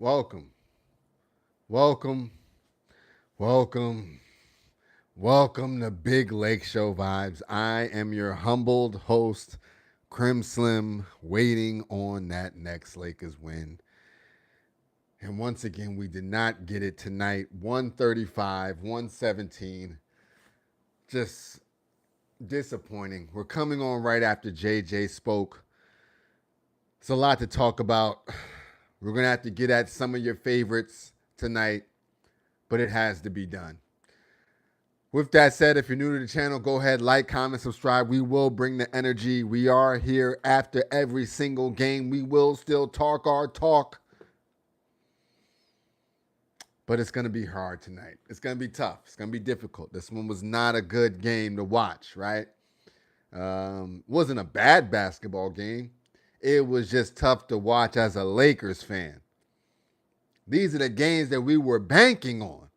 Welcome, welcome, welcome, welcome to Big Lake Show Vibes. I am your humbled host, Crim Slim, waiting on that next Lakers win. And once again, we did not get it tonight. 135, 117. Just disappointing. We're coming on right after JJ spoke. It's a lot to talk about. We're going to have to get at some of your favorites tonight, but it has to be done. With that said, if you're new to the channel, go ahead, like, comment, subscribe. We will bring the energy. We are here after every single game. We will still talk our talk, but it's going to be hard tonight. It's going to be tough. It's going to be difficult. This one was not a good game to watch, right? Wasn't a bad basketball game. It was just tough to watch as a Lakers fan. These are the games that we were banking on.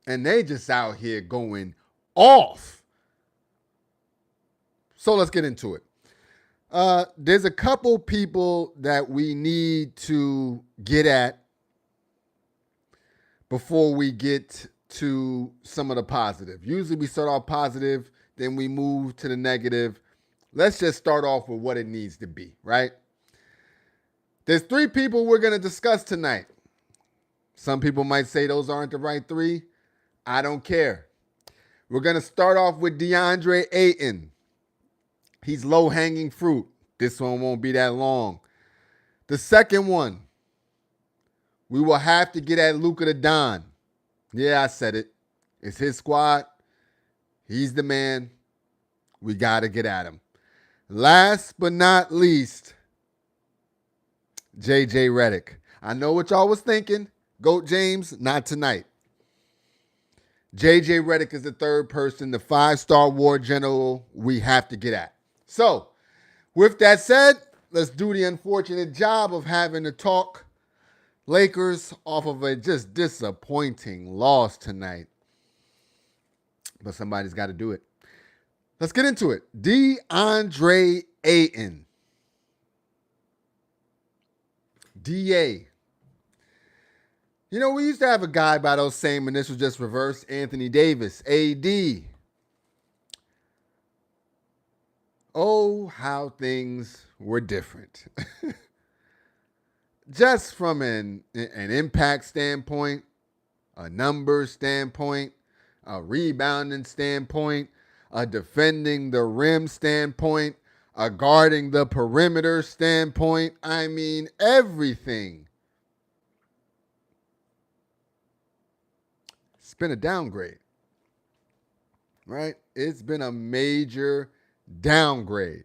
And they just out here going off. So let's get into it. There's a couple people that we need to get at before we get to some of the positive. Usually we start off positive, then we move to the negative. Let's just start off with what it needs to be, right? There's three people we're going to discuss tonight. Some people might say those aren't the right three. I don't care. We're going to start off with DeAndre Ayton. He's low-hanging fruit. This one won't be that long. The second one, we will have to get at Luka the Don. Yeah, I said it. It's his squad. He's the man. We got to get at him. Last but not least, JJ Redick. I know what y'all was thinking. Goat James, not tonight. JJ Redick is the third person, the 5-star war general we have to get at. So, with that said, let's do the unfortunate job of having to talk Lakers off of a just disappointing loss tonight. But somebody's got to do it. Let's get into it. DeAndre Ayton. DA. You know, we used to have a guy by those same initials, just reverse, Anthony Davis, AD. Oh, how things were different. Just from an impact standpoint, a numbers standpoint, a rebounding standpoint, a defending the rim standpoint, a guarding the perimeter standpoint. I mean, everything. It's been a downgrade, right? It's been a major downgrade.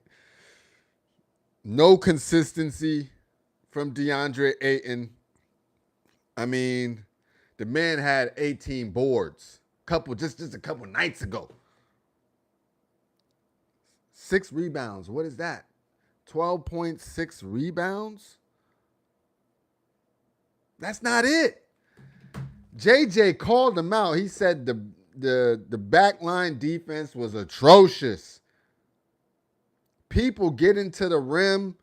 No consistency from DeAndre Ayton. I mean, the man had 18 boards just a couple nights ago. 6 rebounds. What is that? 12.6 rebounds? That's not it. JJ called him out. He said the backline defense was atrocious. People get into the rim.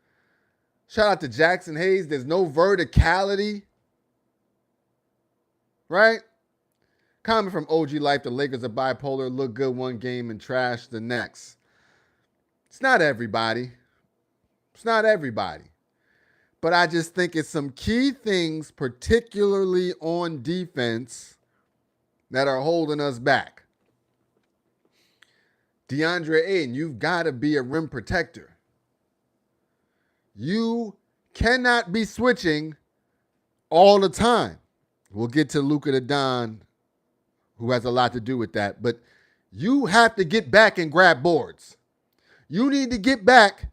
Shout out to Jackson Hayes. There's no verticality. Right? Comment from OG Life. The Lakers are bipolar. Look good one game and trash the next. It's not everybody. It's not everybody. But I just think it's some key things, particularly on defense, that are holding us back. DeAndre Ayton, you've got to be a rim protector. You cannot be switching all the time. We'll get to Luka the Don, who has a lot to do with that. But you have to get back and grab boards. You need to get back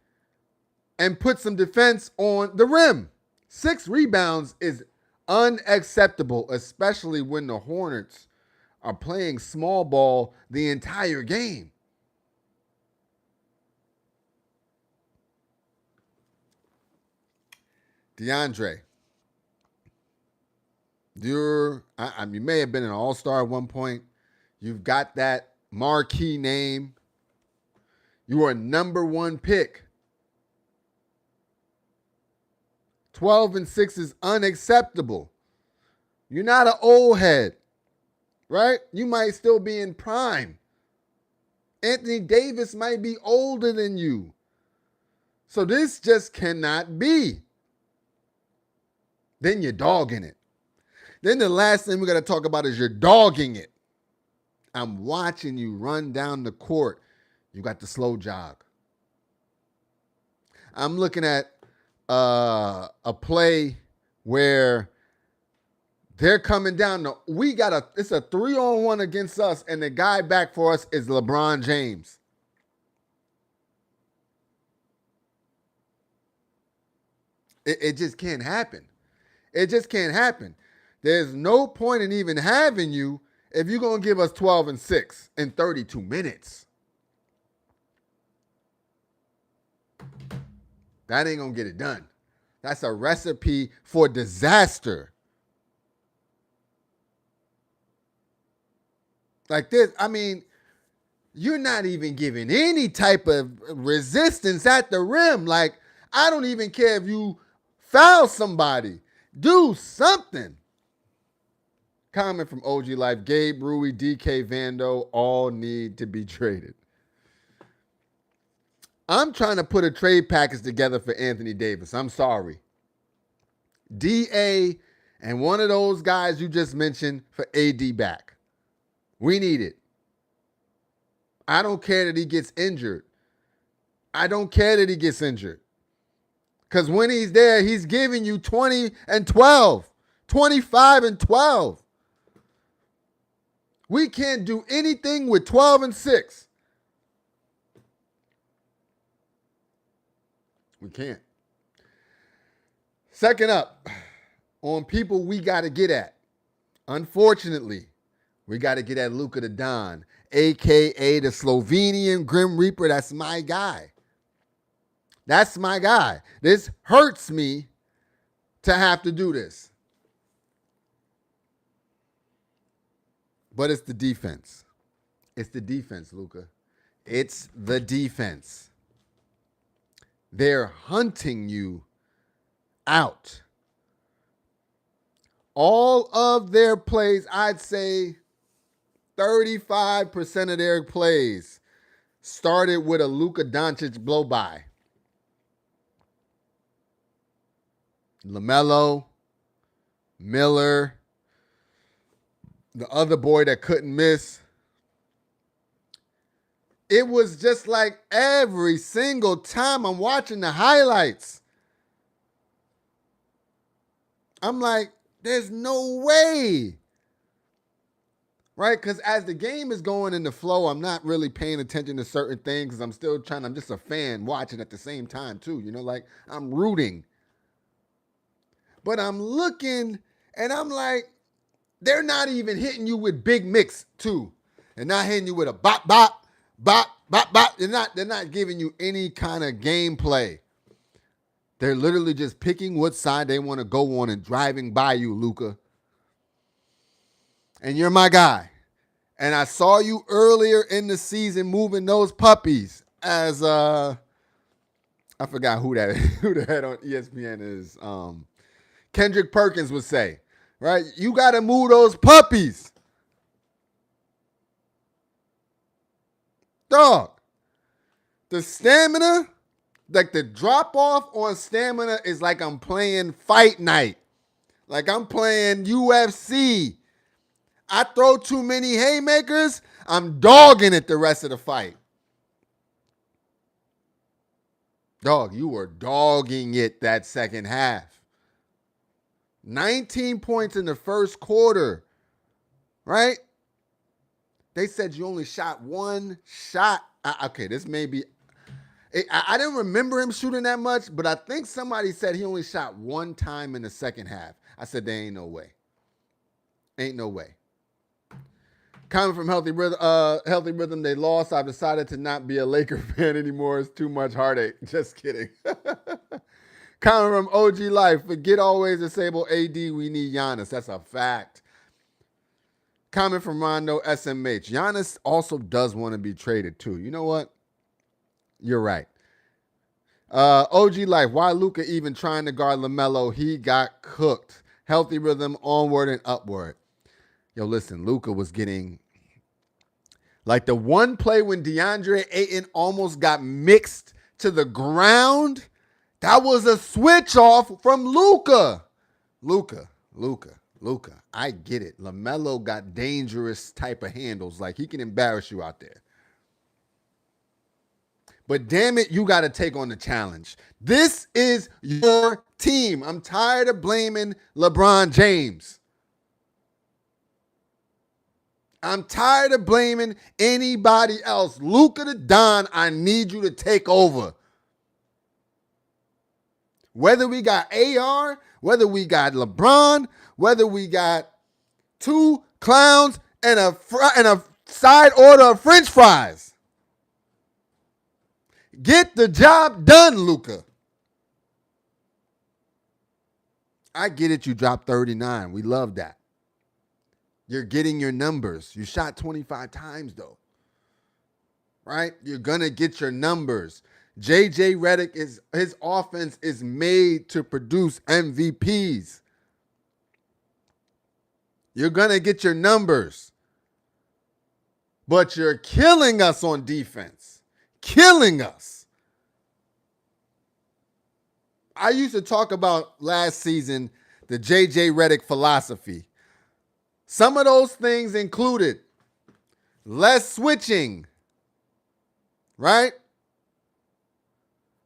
and put some defense on the rim. 6 rebounds is unacceptable, especially when the Hornets are playing small ball the entire game. DeAndre, you may have been an all-star at one point. You've got that marquee name. You are number 1 pick. 12-6 is unacceptable. You're not an old head, right? You might still be in prime. Anthony Davis might be older than you. So this just cannot be. Then you're dogging it. Then the last thing we got to talk about is you're dogging it. I'm watching you run down the court. You got the slow jog. I'm looking at a play where they're coming down. It's a 3-on-1 against us, and the guy back for us is LeBron James. It just can't happen. It just can't happen. There's no point in even having you if you're going to give us 12-6 in 32 minutes. That ain't going to get it done. That's a recipe for disaster. Like this, I mean, you're not even giving any type of resistance at the rim. Like, I don't even care if you foul somebody. Do something. Comment from OG Life. Gabe, Rui, DK, Vando all need to be traded. I'm trying to put a trade package together for Anthony Davis. I'm sorry. DA and one of those guys you just mentioned for AD back. We need it. I don't care that he gets injured. Because when he's there, he's giving you 20 and 12, 25 and 12. We can't do anything with 12-6. We can't. Second up, on people we got to get at. Unfortunately, we got to get at Luka the Don, a.k.a. the Slovenian Grim Reaper. That's my guy. That's my guy. This hurts me to have to do this. But it's the defense. It's the defense, Luka. It's the defense. They're hunting you out. All of their plays, I'd say 35% of their plays started with a Luka Doncic blow-by. LaMelo, Miller, the other boy that couldn't miss. It was just like every single time I'm watching the highlights, I'm like, there's no way. Right? Because as the game is going in the flow, I'm not really paying attention to certain things because I'm just a fan watching at the same time too. Like I'm rooting. But I'm looking and I'm like, they're not even hitting you with big mix too. They're not hitting you with a bop, bop, bop, bop, bop. They're not giving you any kind of gameplay. They're literally just picking what side they want to go on and driving by you, Luka. And you're my guy. And I saw you earlier in the season moving those puppies as I forgot who the head on ESPN is. Kendrick Perkins would say, right? You got to move those puppies. Dog. The stamina, like the drop off on stamina is like I'm playing Fight Night. Like I'm playing UFC. I throw too many haymakers, I'm dogging it the rest of the fight. Dog, you were dogging it that second half. 19 points in the first quarter, right? They said you only shot one shot. Okay, this may be... I didn't remember him shooting that much, but I think somebody said he only shot one time in the second half. I said, there ain't no way. Ain't no way. Comment from Healthy Rhythm, they lost. I've decided to not be a Laker fan anymore. It's too much heartache. Just kidding. Comment from OG Life, forget always disable AD. We need Giannis. That's a fact. Comment from Rondo SMH. Giannis also does want to be traded too. You know what? You're right. OG Life, why Luca even trying to guard LaMelo? He got cooked. Healthy rhythm, onward and upward. Yo, listen, Luca was getting like the one play when DeAndre Ayton almost got mixed to the ground. That was a switch off from Luca. Luca. I get it. LaMelo got dangerous type of handles. Like he can embarrass you out there. But damn it, you got to take on the challenge. This is your team. I'm tired of blaming LeBron James. I'm tired of blaming anybody else. Luka the Don, I need you to take over. Whether we got AR, whether we got LeBron, whether we got two clowns and a side order of French fries. Get the job done, Luka. I get it. You dropped 39. We love that. You're getting your numbers. You shot 25 times, though. Right? You're going to get your numbers. JJ Redick, his offense is made to produce MVPs. You're going to get your numbers. But you're killing us on defense. Killing us. I used to talk about last season the JJ Redick philosophy. Some of those things included less switching, right?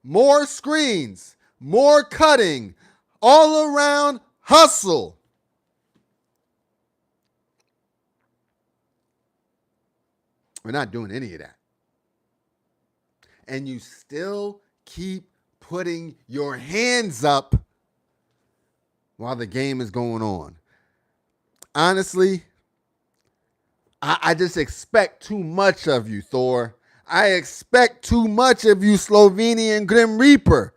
More screens, more cutting, all around hustle. We're not doing any of that. And you still keep putting your hands up while the game is going on. Honestly, I just expect too much of you, Thor. I expect too much of you, Slovenian Grim Reaper.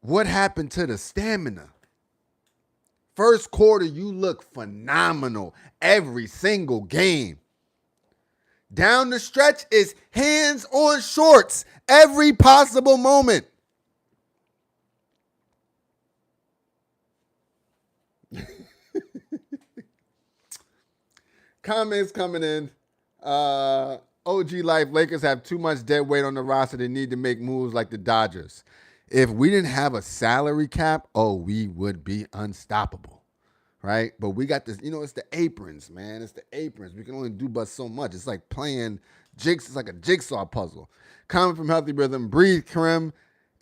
What happened to the stamina? First quarter, you look phenomenal every single game. Down the stretch is hands on shorts every possible moment. Comments coming in. OG Life, Lakers have too much dead weight on the roster. They need to make moves like the Dodgers. If we didn't have a salary cap, we would be unstoppable, right? But we got this, it's the aprons, man. It's the aprons. We can only do but so much. It's like playing jigs. It's like a jigsaw puzzle. Comment from Healthy Rhythm. Breathe, Karim.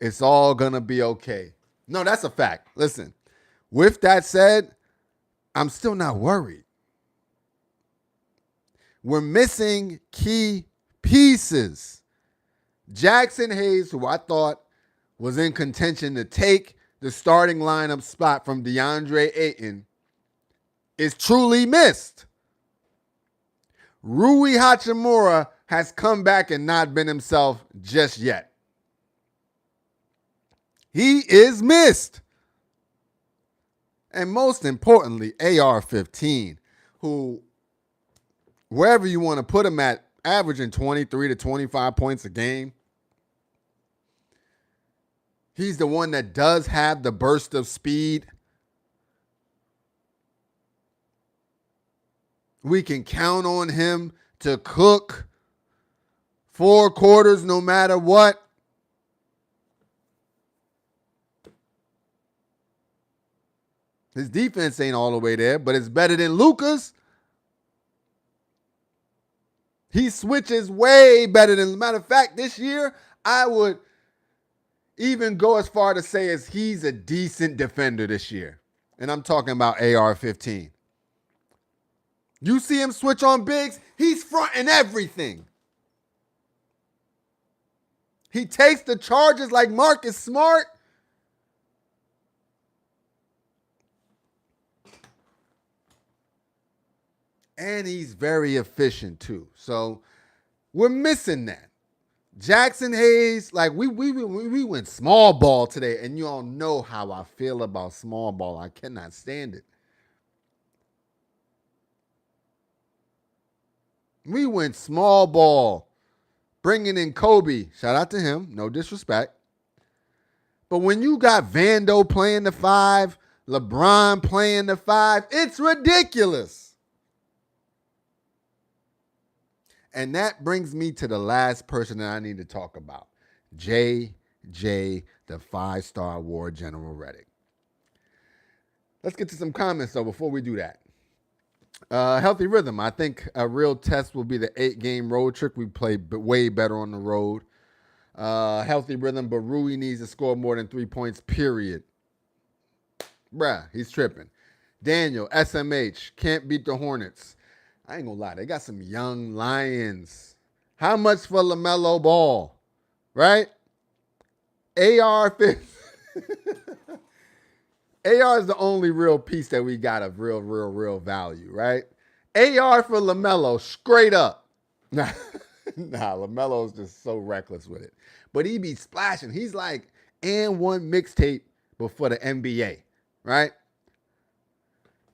It's all going to be okay. No, that's a fact. Listen, with that said, I'm still not worried. We're missing key pieces. Jackson Hayes, who I thought was in contention to take the starting lineup spot from DeAndre Ayton, is truly missed. Rui Hachimura has come back and not been himself just yet. He is missed. And most importantly, AR-15, who, wherever you want to put him at, averaging 23 to 25 points a game. He's the one that does have the burst of speed. We can count on him to cook 4 quarters no matter what. His defense ain't all the way there, but it's better than Luka's. He switches way better than, matter of fact, this year, I would even go as far to say as he's a decent defender this year. And I'm talking about AR-15. You see him switch on bigs, he's fronting everything. He takes the charges like Marcus Smart. And he's very efficient too. So we're missing that. Jackson Hayes, like we went small ball today, and you all know how I feel about small ball. I cannot stand it. We went small ball, bringing in Kobe. Shout out to him. No disrespect. But when you got Vando playing the 5, LeBron playing the 5, it's ridiculous. And that brings me to the last person that I need to talk about. JJ, the 5-star war General Redick. Let's get to some comments, though, before we do that. Healthy rhythm. I think a real test will be the 8-game road trip. We play way better on the road. Healthy rhythm, but Rui needs to score more than 3 points, period. Bruh, he's tripping. Daniel, SMH, can't beat the Hornets. I ain't gonna lie, they got some young lions. How much for LaMelo Ball? Right? AR AR is the only real piece that we got of real value, right? AR for LaMelo, straight up. Nah, LaMelo's just so reckless with it. But he be splashing. He's like, and one mixtape before the NBA, right?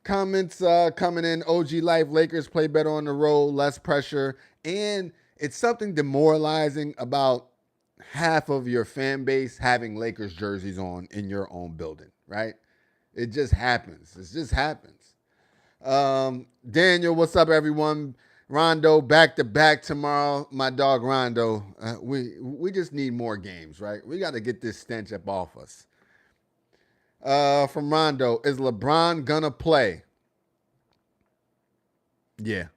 Comments coming in. OG Life, Lakers play better on the road, less pressure. And it's something demoralizing about half of your fan base having Lakers jerseys on in your own building, right? It just happens. It just happens. Daniel, what's up, everyone? Rondo, back-to-back tomorrow. My dog Rondo. We just need more games, right? We got to get this stench up off us. From Rondo, is LeBron gonna play? Yeah,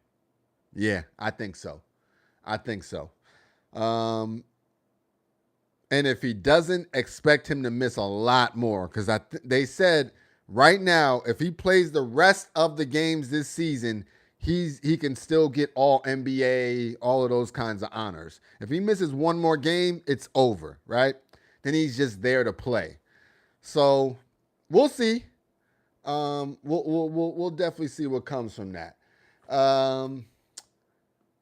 I think so. And if he doesn't, expect him to miss a lot more because they said right now if he plays the rest of the games this season, he can still get all NBA, all of those kinds of honors. If he misses one more game, it's over, right? Then he's just there to play. So we'll see. We'll definitely see what comes from that.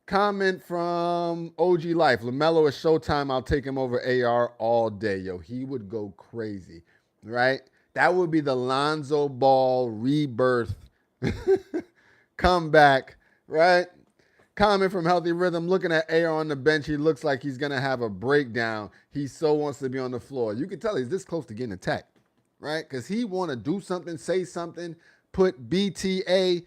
Comment from OG Life. LaMelo is Showtime. I'll take him over AR all day. Yo, he would go crazy, right? That would be the Lonzo Ball rebirth comeback, right? Comment from Healthy Rhythm. Looking at AR on the bench, he looks like he's going to have a breakdown. He so wants to be on the floor. You can tell he's this close to getting attacked, right? Because he want to do something, say something, put BTA.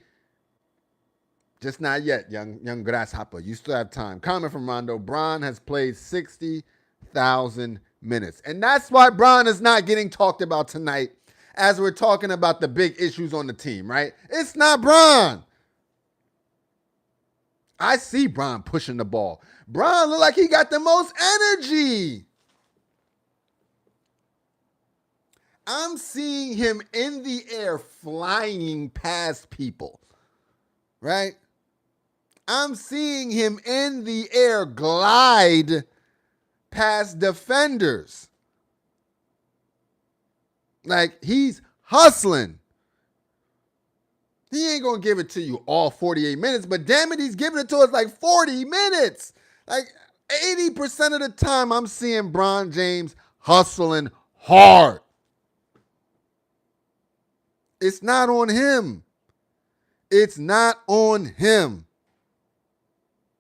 Just not yet, young grasshopper. You still have time. Comment from Rondo. Bron has played 60,000 minutes. And that's why Bron is not getting talked about tonight as we're talking about the big issues on the team, right? It's not Bron. I see Bron pushing the ball. Bron look like he got the most energy. I'm seeing him in the air flying past people, right? I'm seeing him in the air glide past defenders. Like, he's hustling. He ain't going to give it to you all 48 minutes, but damn it, he's giving it to us like 40 minutes. Like, 80% of the time, I'm seeing Bron James hustling hard. It's not on him. It's not on him.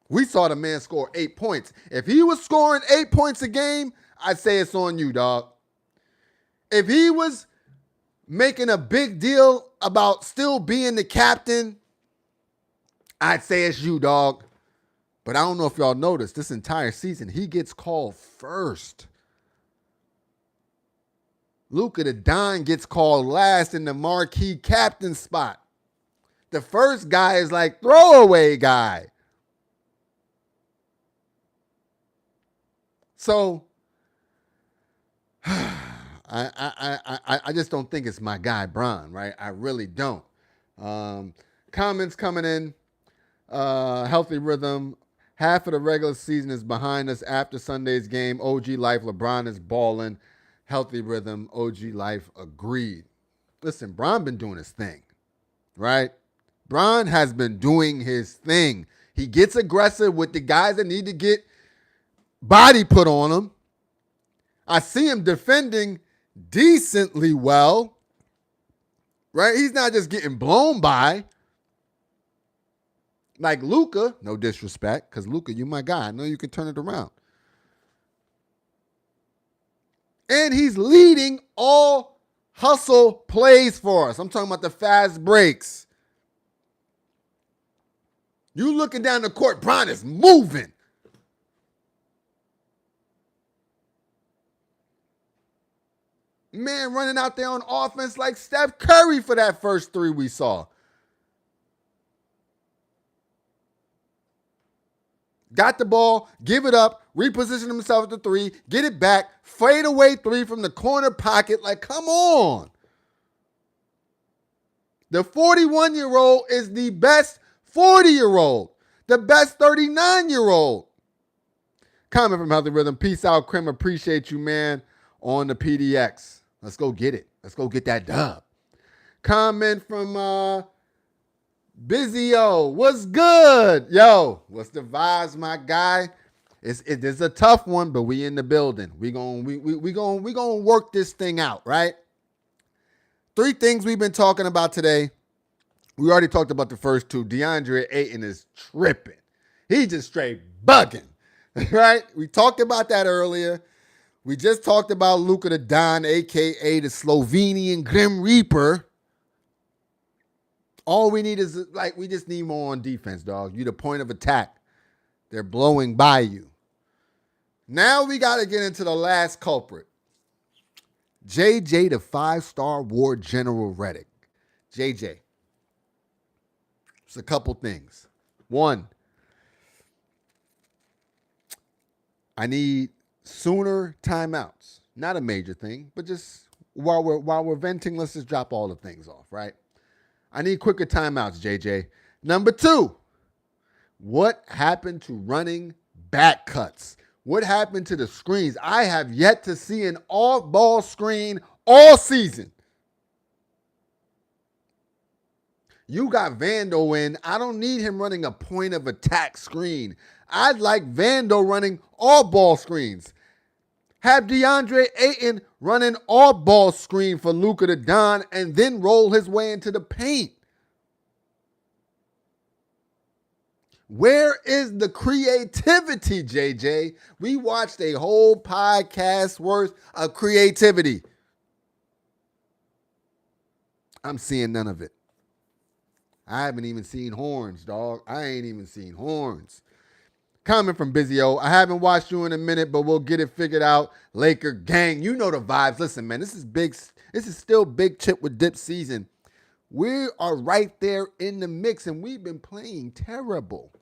We saw the man score 8 points. If he was scoring 8 points a game, I'd say it's on you, dog. If he was making a big deal about still being the captain, I'd say it's you, dog. But I don't know if y'all noticed, this entire season, he gets called first. Luka the Don gets called last in the marquee captain spot. The first guy is like throwaway guy. So I just don't think it's my guy Bron, right? I really don't. Comments coming in. Healthy Rhythm. Half of the regular season is behind us after Sunday's game. OG Life, LeBron is balling. Healthy Rhythm, OG Life agreed. Listen, Bron been doing his thing, right? Bron has been doing his thing. He gets aggressive with the guys that need to get body put on him. I see him defending decently well, right? He's not just getting blown by. Like Luka, no disrespect, because Luka, you my guy. I know you can turn it around. And he's leading all hustle plays for us. I'm talking about the fast breaks. You looking down the court, Bron is moving. Man running out there on offense like Steph Curry for that first three we saw. Got the ball, give it up, reposition himself at the three, get it back, fade away three from the corner pocket. Like, come on. The 41-year-old is the best 40-year-old, the best 39-year-old. Comment from Healthy Rhythm. Peace out, Krim. Appreciate you, man, on the PDX. Let's go get it. Let's go get that dub. Comment from Bizio. What's good? Yo, what's the vibes, my guy? It's a tough one, but we in the building. We gonna work this thing out, right? 3 things we've been talking about today. We already talked about the first 2. DeAndre Ayton is tripping. He just straight bugging, right? We talked about that earlier. We just talked about Luka the Don, a.k.a. the Slovenian Grim Reaper. All we need is, we just need more on defense, dog. You the point of attack. They're blowing by you. Now we got to get into the last culprit. JJ, the 5-star war general Redick. JJ. It's a couple things. 1, I need sooner timeouts. Not a major thing, but just while we're venting, let's just drop all the things off, right? I need quicker timeouts, JJ. Number 2, what happened to running back cuts? What happened to the screens? I have yet to see an off-ball screen all season. You got Vando in. I don't need him running a point of attack screen. I'd like Vando running all ball screens. Have DeAndre Ayton run an all ball screen for Luka the Don and then roll his way into the paint. Where is the creativity, JJ? We watched a whole podcast worth of creativity. I'm seeing none of it. I haven't even seen horns, dog. I ain't even seen horns. Comment from Bizio. I haven't watched you in a minute, but we'll get it figured out. Laker gang, you know the vibes. Listen, man, this is big. This is still big chip with dip season. We are right there in the mix, and we've been playing terrible.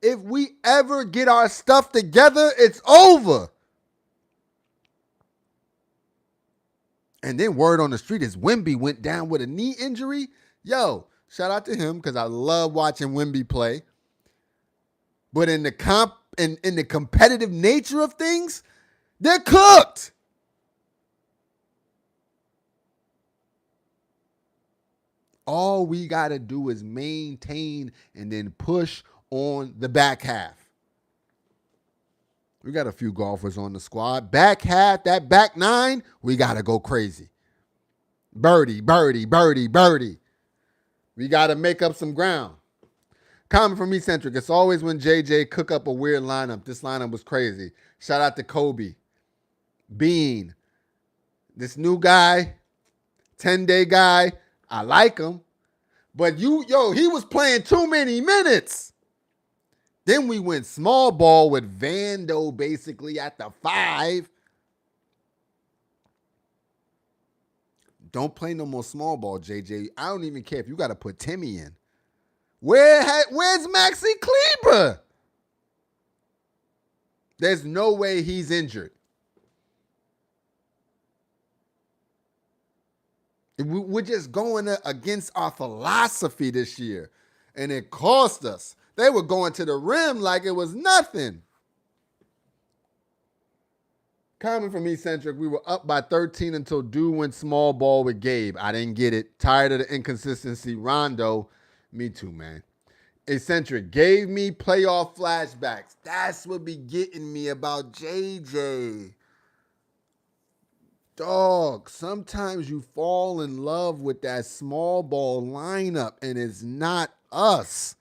If we ever get our stuff together, it's over. And then word on the street is Wemby went down with a knee injury. Yo, shout out to him because I love watching Wemby play. But in the competitive nature of things, they're cooked. All we got to do is maintain and then push on the back half. We got a few golfers on the squad. Back half, that back 9, we got to go crazy. Birdie, birdie, birdie, birdie. We got to make up some ground. Comment from Eccentric. It's always when JJ cook up a weird lineup. This lineup was crazy. Shout out to Kobe. Bean. This new guy, 10-day guy, I like him. But he was playing too many minutes. Then we went small ball with Vando basically at the 5. Don't play no more small ball, JJ. I don't even care if you got to put Timmy in. Where's Maxi Kleber? There's no way he's injured. We're just going against our philosophy this year, and it cost us. They were going to the rim like it was nothing. Comment from Eccentric. We were up by 13 until Dew went small ball with Gabe. I didn't get it. Tired of the inconsistency. Rondo. Me too, man. Eccentric gave me playoff flashbacks. That's what be getting me about JJ. Dog, sometimes you fall in love with that small ball lineup, and it's not us.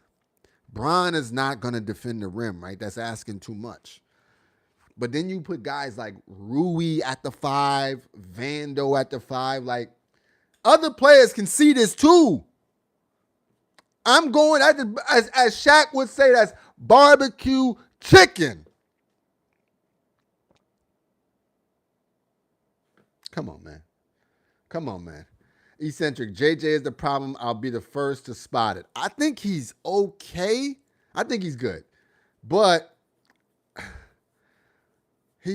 Bron is not going to defend the rim, right? That's asking too much. But then you put guys like Rui at the 5, Vando at the 5. Like, other players can see this too. I'm going, as Shaq would say, that's barbecue chicken. Come on, man. Come on, man. Eccentric. JJ is the problem. I'll be the first to spot it. I think he's okay. I think he's good. But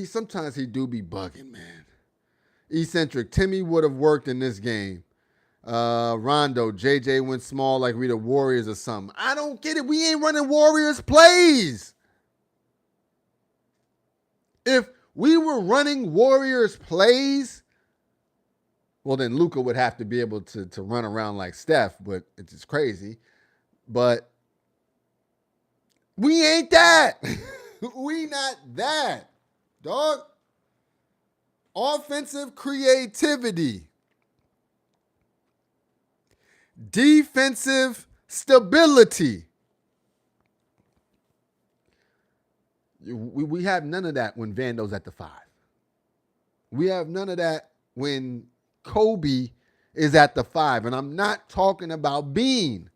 sometimes he do be bugging, man. Eccentric. Timmy would have worked in this game. Rondo. JJ went small like we the Warriors or something. I don't get it. We ain't running Warriors plays. If we were running Warriors plays, well, then Luka would have to be able to run around like Steph, but it's just crazy. But we ain't that. We not that, dog. Offensive creativity. Defensive stability. We have none of that when Vando's at the 5. We have none of that when Kobe is at the 5. And I'm not talking about Bean.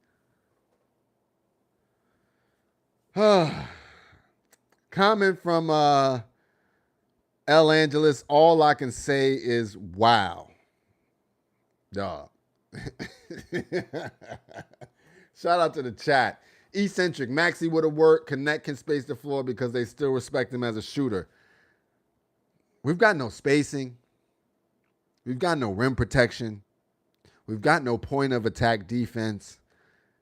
Comment from El Angeles. All I can say is wow. Dog. Shout out to the chat. Eccentric. Maxey would have worked. Connect can space the floor because they still respect him as a shooter. We've got no spacing. We've got no rim protection. We've got no point of attack defense.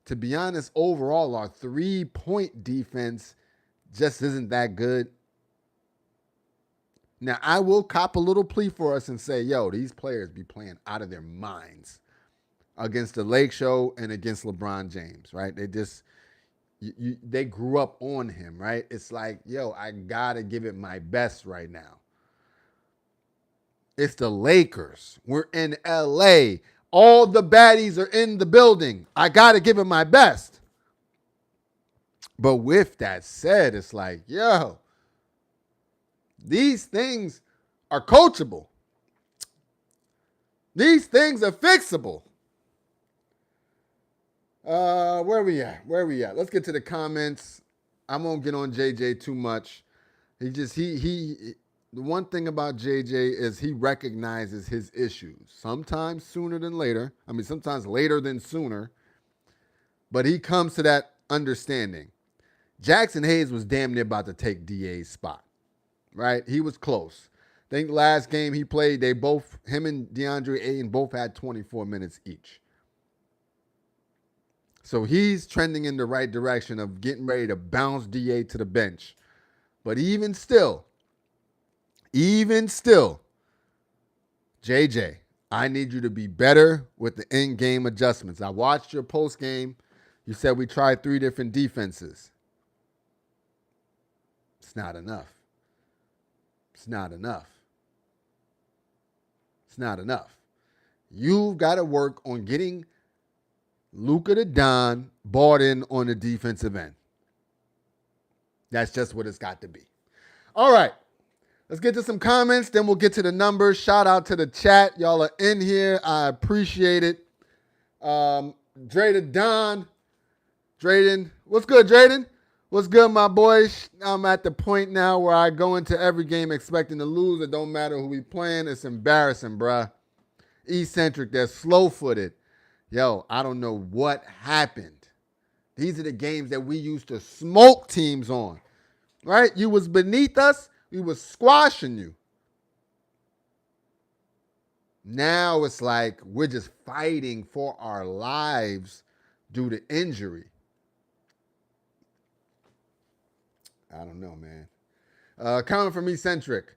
To be honest, overall, our 3-point defense just isn't that good. Now, I will cop a little plea for us and say, yo, these players be playing out of their minds against the Lake Show and against LeBron James, right? They just, they grew up on him, right? It's like, yo, I got to give it my best right now. It's the Lakers. We're in LA. All the baddies are in the building. I got to give it my best. But with that said, it's like, yo, these things are coachable. These things are fixable. Where we at? Let's get to the comments. I won't get on JJ too much. The one thing about JJ is he recognizes his issues. Sometimes sooner than later. I mean, sometimes later than sooner. But he comes to that understanding. Jackson Hayes was damn near about to take DA's spot. Right? He was close. I think last game he played, him and DeAndre Ayton both had 24 minutes each. So he's trending in the right direction of getting ready to bounce DA to the bench. But even still, JJ, I need you to be better with the in-game adjustments. I watched your post-game. You said we tried 3 different defenses. It's not enough. It's not enough. It's not enough. You've got to work on getting Luka the Don bought in on the defensive end. That's just what it's got to be. All right. Let's get to some comments. Then we'll get to the numbers. Shout out to the chat. Y'all are in here. I appreciate it. Dre the Don. Drayden. What's good, Drayden? What's good, my boys? I'm at the point now where I go into every game expecting to lose. It don't matter who we playing. It's embarrassing, bruh. Eccentric. They're slow-footed. Yo, I don't know what happened. These are the games that we used to smoke teams on, right? You was beneath us. We was squashing you. Now it's like we're just fighting for our lives due to injury. I don't know, man. Comment from Eccentric.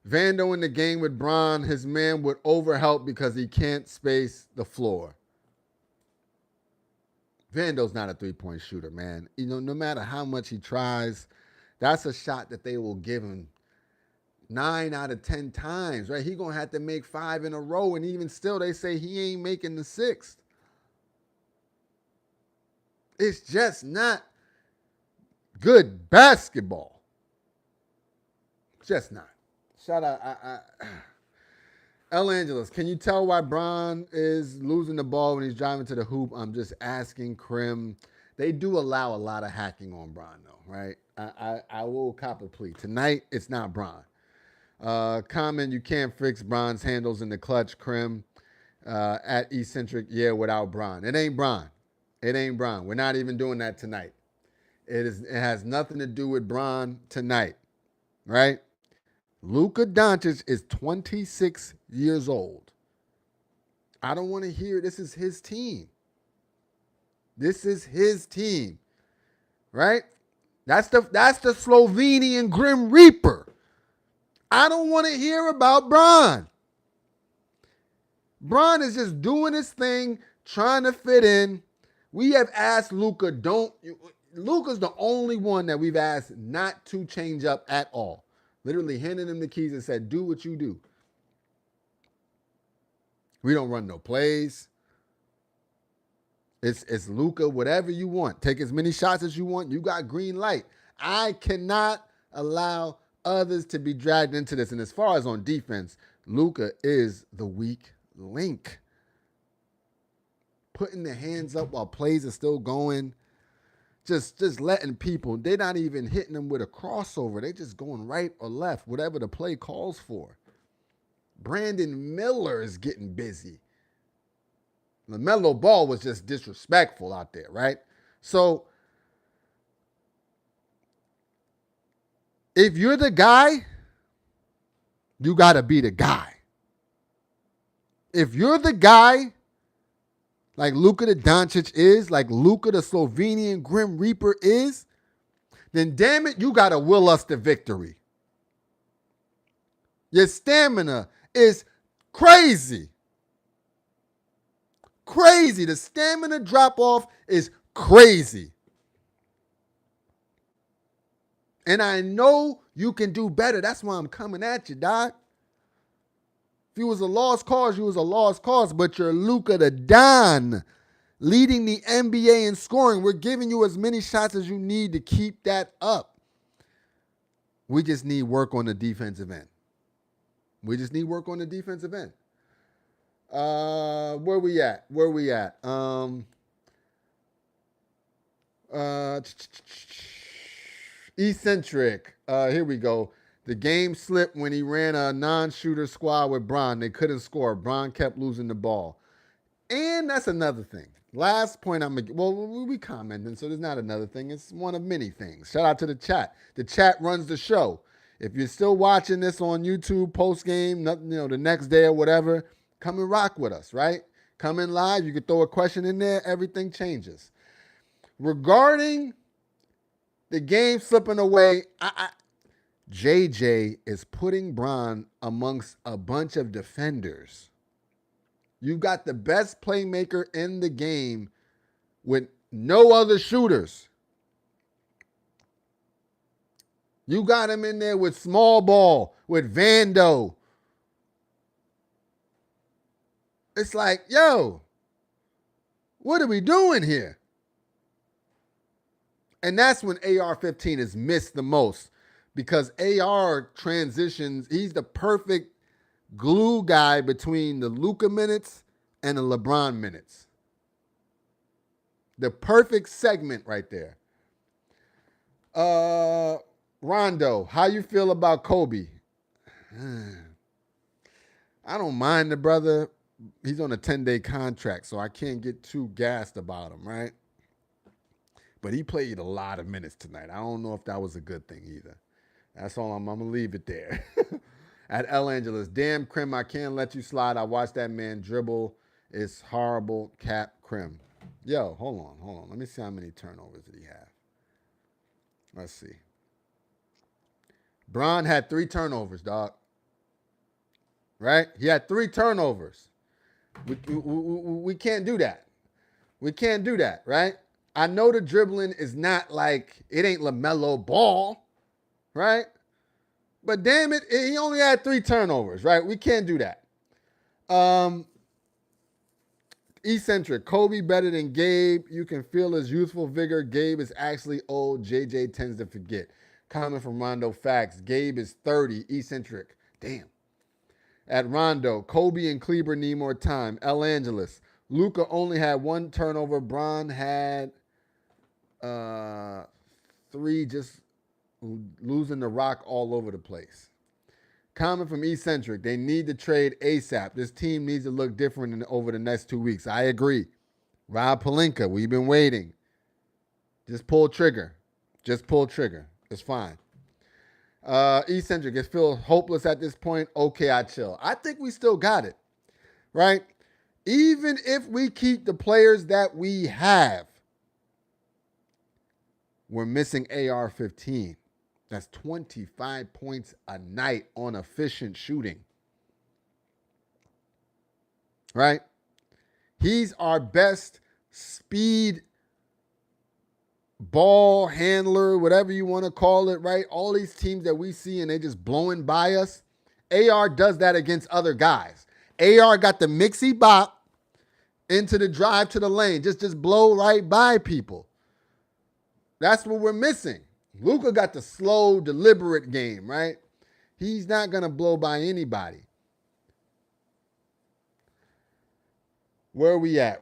Vando in the game with Bron, his man would overhelp because he can't space the floor. Vando's not a three-point shooter, man. You know, no matter how much he tries, that's a shot that they will give him 9 out of 10 times, right? He's going to have to make 5 in a row, and even still, they say he ain't making the 6th. It's just not Good basketball. Just not. Shout out. El Angeles, can you tell why Bron is losing the ball when he's driving to the hoop? I'm just asking Krim. They do allow a lot of hacking on Bron, though, right? I will cop a plea. Tonight, it's not Bron. Comment, you can't fix Bron's handles in the clutch, Krim. At Eccentric, yeah, without Bron. It ain't Bron. It ain't Bron. We're not even doing that tonight. It has nothing to do with Bron tonight, right? Luka Doncic is 26 years old. I don't want to hear this is his team. This is his team, right? That's the Slovenian Grim Reaper. I don't want to hear about Bron. Bron is just doing his thing, trying to fit in. We have asked Luka, Luka's the only one that we've asked not to change up at all. Literally handing him the keys and said, do what you do. We don't run no plays. It's Luka, whatever you want. Take as many shots as you want. You got green light. I cannot allow others to be dragged into this. And as far as on defense, Luka is the weak link. Putting the hands up while plays are still going. Just letting people, they're not even hitting them with a crossover. They're just going right or left, whatever the play calls for. Brandon Miller is getting busy. LaMelo Ball was just disrespectful out there, right? So if you're the guy, you got to be the guy. If you're the guy, like Luka the Doncic is, like Luka the Slovenian Grim Reaper is, then damn it, you got to will us to victory. Your stamina is crazy. Crazy. The stamina drop off is crazy. And I know you can do better. That's why I'm coming at you, Doc. If you was a lost cause, you was a lost cause, but you're Luka the Don, leading the NBA in scoring. We're giving you as many shots as you need to keep that up. We just need work on the defensive end. Where we at? Eccentric. Here we go. The game slipped when he ran a non-shooter squad with Bron. They couldn't score. Bron kept losing the ball. And that's another thing. Last point I'm making. Well, we commenting, so there's not another thing. It's one of many things. Shout out to the chat. The chat runs the show. If you're still watching this on YouTube, Postgame, the next day or whatever, come and rock with us, right? Come in live. You can throw a question in there. Everything changes. Regarding the game slipping away, JJ is putting Bron amongst a bunch of defenders. You got the best playmaker in the game with no other shooters. You got him in there with small ball, with Vando. It's like, yo, what are we doing here? And that's when AR-15 is missed the most because AR transitions. He's the perfect glue guy between the Luka minutes and the LeBron minutes. The perfect segment right there. Rondo, how you feel about Kobe? I don't mind the brother. He's on a 10-day contract, so I can't get too gassed about him, right? But he played a lot of minutes tonight. I don't know if that was a good thing either. That's all I'm going to leave it there. At El Angeles, damn, Krim, I can't let you slide. I watched that man dribble. It's horrible. Cap Krim. Yo, hold on. Let me see how many turnovers did he have. Let's see. Bron had 3 turnovers, dog. Right? He had 3 turnovers. We can't do that. We can't do that, right? I know the dribbling is not like, it ain't LaMelo Ball, right? But damn it, he only had 3 turnovers, right? We can't do that. Eccentric. Kobe better than Gabe. You can feel his youthful vigor. Gabe is actually old. JJ tends to forget. Comment from Rondo. Facts. Gabe is 30. Eccentric. Damn. At Rondo. Kobe and Kleber need more time. El Angeles. Luka only had one turnover. Bron had three, just losing the rock all over the place. Comment from Eccentric. They need to trade ASAP. This team needs to look different over the next 2 weeks. I agree. Rob Pelinka, we've been waiting. Just pull trigger. Just pull trigger. It's fine. Eccentric, it feels hopeless at this point. Okay, I chill. I think we still got it, right? Even if we keep the players that we have, we're missing AR-15. That's 25 points a night on efficient shooting. Right? He's our best speed ball handler, whatever you want to call it, right? All these teams that we see and they just blowing by us. AR does that against other guys. AR got the mixy bop into the drive to the lane. Just blow right by people. That's what we're missing. Luka got the slow, deliberate game, right? He's not going to blow by anybody. Where are we at?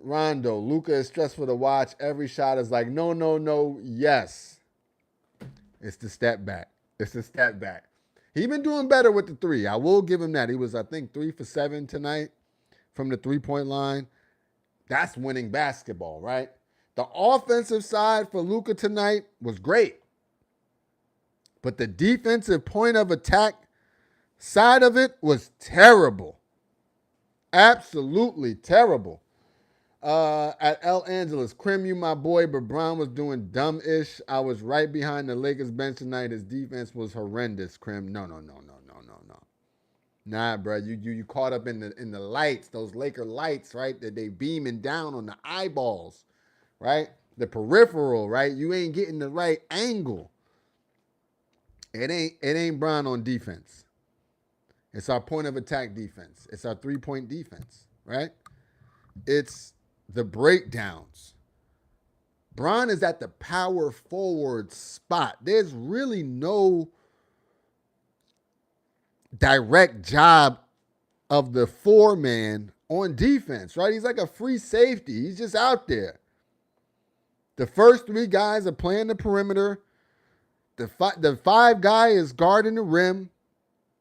Rondo. Luka is stressful to watch. Every shot is like, no, yes. It's the step back. He's been doing better with the three. I will give him that. He was, I think, 3 for 7 tonight from the three-point line. That's winning basketball, right? The offensive side for Luka tonight was great. But the defensive point of attack side of it was terrible. Absolutely terrible. At El Angeles, Krim, you my boy, but Brown was doing dumb-ish. I was right behind the Lakers bench tonight. His defense was horrendous, Krim. No. Nah, bro, you caught up in the lights, those Laker lights, right? That they beaming down on the eyeballs, right? The peripheral, right? You ain't getting the right angle. It ain't Brown on defense. It's our point of attack defense. It's our three-point defense, right? It's the breakdowns. Bron is at the power forward spot. There's really no direct job of the four-man on defense, right? He's like a free safety. He's just out there. The first three guys are playing the perimeter. The five guy is guarding the rim,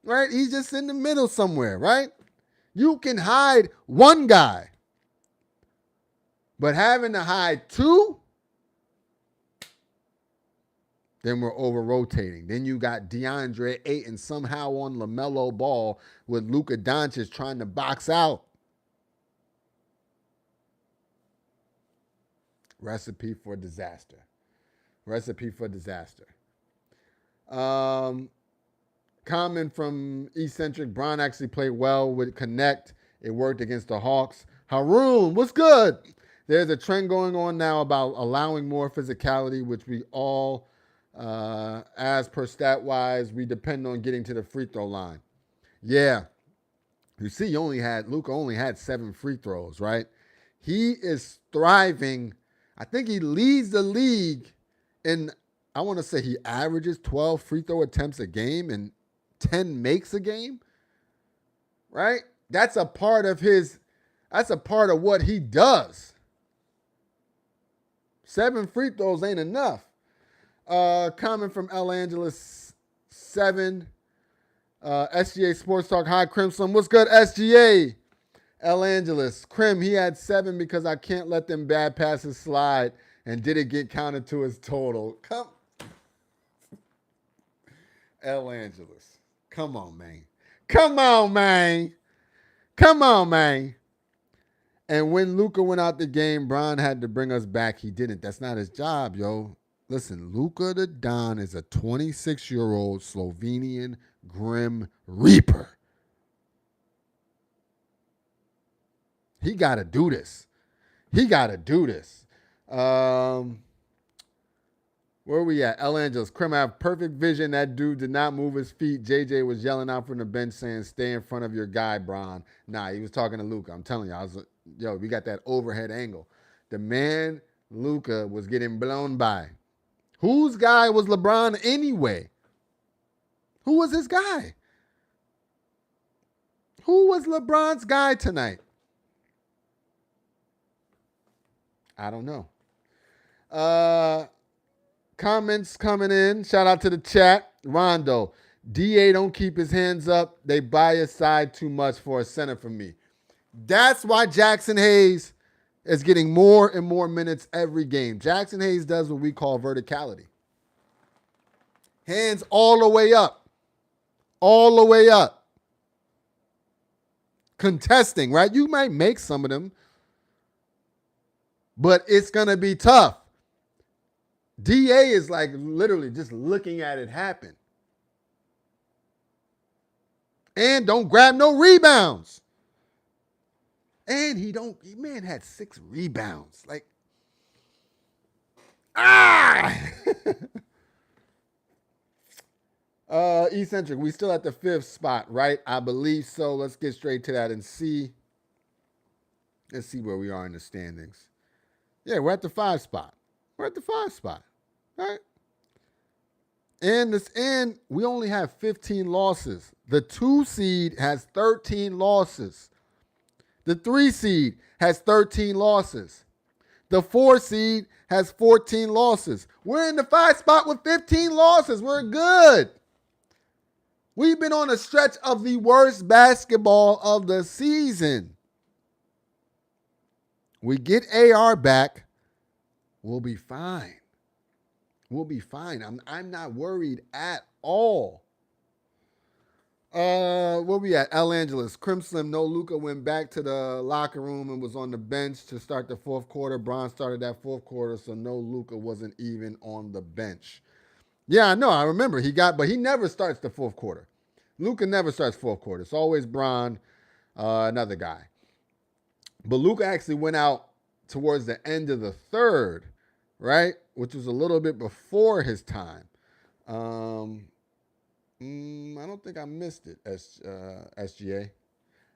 right? He's just in the middle somewhere, right? You can hide one guy. But having to hide two, then we're over-rotating. Then you got DeAndre Ayton somehow on LaMelo Ball with Luka Doncic trying to box out. Recipe for disaster. Comment from Eccentric. Bron actually played well with Connect. It worked against the Hawks. Haroon, what's good? There's a trend going on now about allowing more physicality, which we all, as per stat-wise, we depend on getting to the free throw line. Yeah. You see, Luka only had 7 free throws, right? He is thriving. I think he leads the league in, I want to say he averages 12 free throw attempts a game and 10 makes a game, right? That's a part of what he does. 7 free throws ain't enough. Comment from El Angeles 7. SGA Sports Talk. Hi, Crimson. What's good, SGA? El Angeles. Crim, he had 7 because I can't let them bad passes slide and did it get counted to his total. El Angeles. Come on, man. And when Luka went out the game, Bron had to bring us back. He didn't. That's not his job, yo. Listen, Luka the Don is a 26-year-old Slovenian Grim Reaper. He got to do this. Where Where we at? El Angeles. Krim, I have perfect vision. That dude did not move his feet. JJ was yelling out from the bench saying, stay in front of your guy, Bron. Nah, he was talking to Luka. I'm telling you, we got that overhead angle. The man, Luka, was getting blown by. Whose guy was LeBron anyway? Who was his guy? Who was LeBron's guy tonight? I don't know. Comments coming in. Shout out to the chat. Rondo. DA don't keep his hands up. They buy his side too much for a center for me. That's why Jackson Hayes is getting more and more minutes every game. Jackson Hayes does what we call verticality. Hands all the way up. All the way up. Contesting, right? You might make some of them, but it's going to be tough. DA is like literally just looking at it happen. And don't grab no rebounds. And man had 6 rebounds. Like, Eccentric, we still at the 5th spot, right? I believe so. Let's get straight to that and see. Let's see where we are in the standings. Yeah, we're at the 5 spot. We're at the 5 spot, right? And we only have 15 losses. The 2 seed has 13 losses. The 3 seed has 13 losses. The 4 seed has 14 losses. We're in the 5 spot with 15 losses. We're good. We've been on a stretch of the worst basketball of the season. We get AR back, we'll be fine. We'll be fine. I'm not worried at all. Where we at? El Angeles. Crim Slim, no Luka went back to the locker room and was on the bench to start the 4th quarter. Bron started that 4th quarter, so no Luka wasn't even on the bench. Yeah, I know. I remember but he never starts the 4th quarter. Luka never starts 4th quarter. It's always Bron, another guy. But Luka actually went out towards the end of the 3rd, right? Which was a little bit before his time. I don't think I missed it, SGA.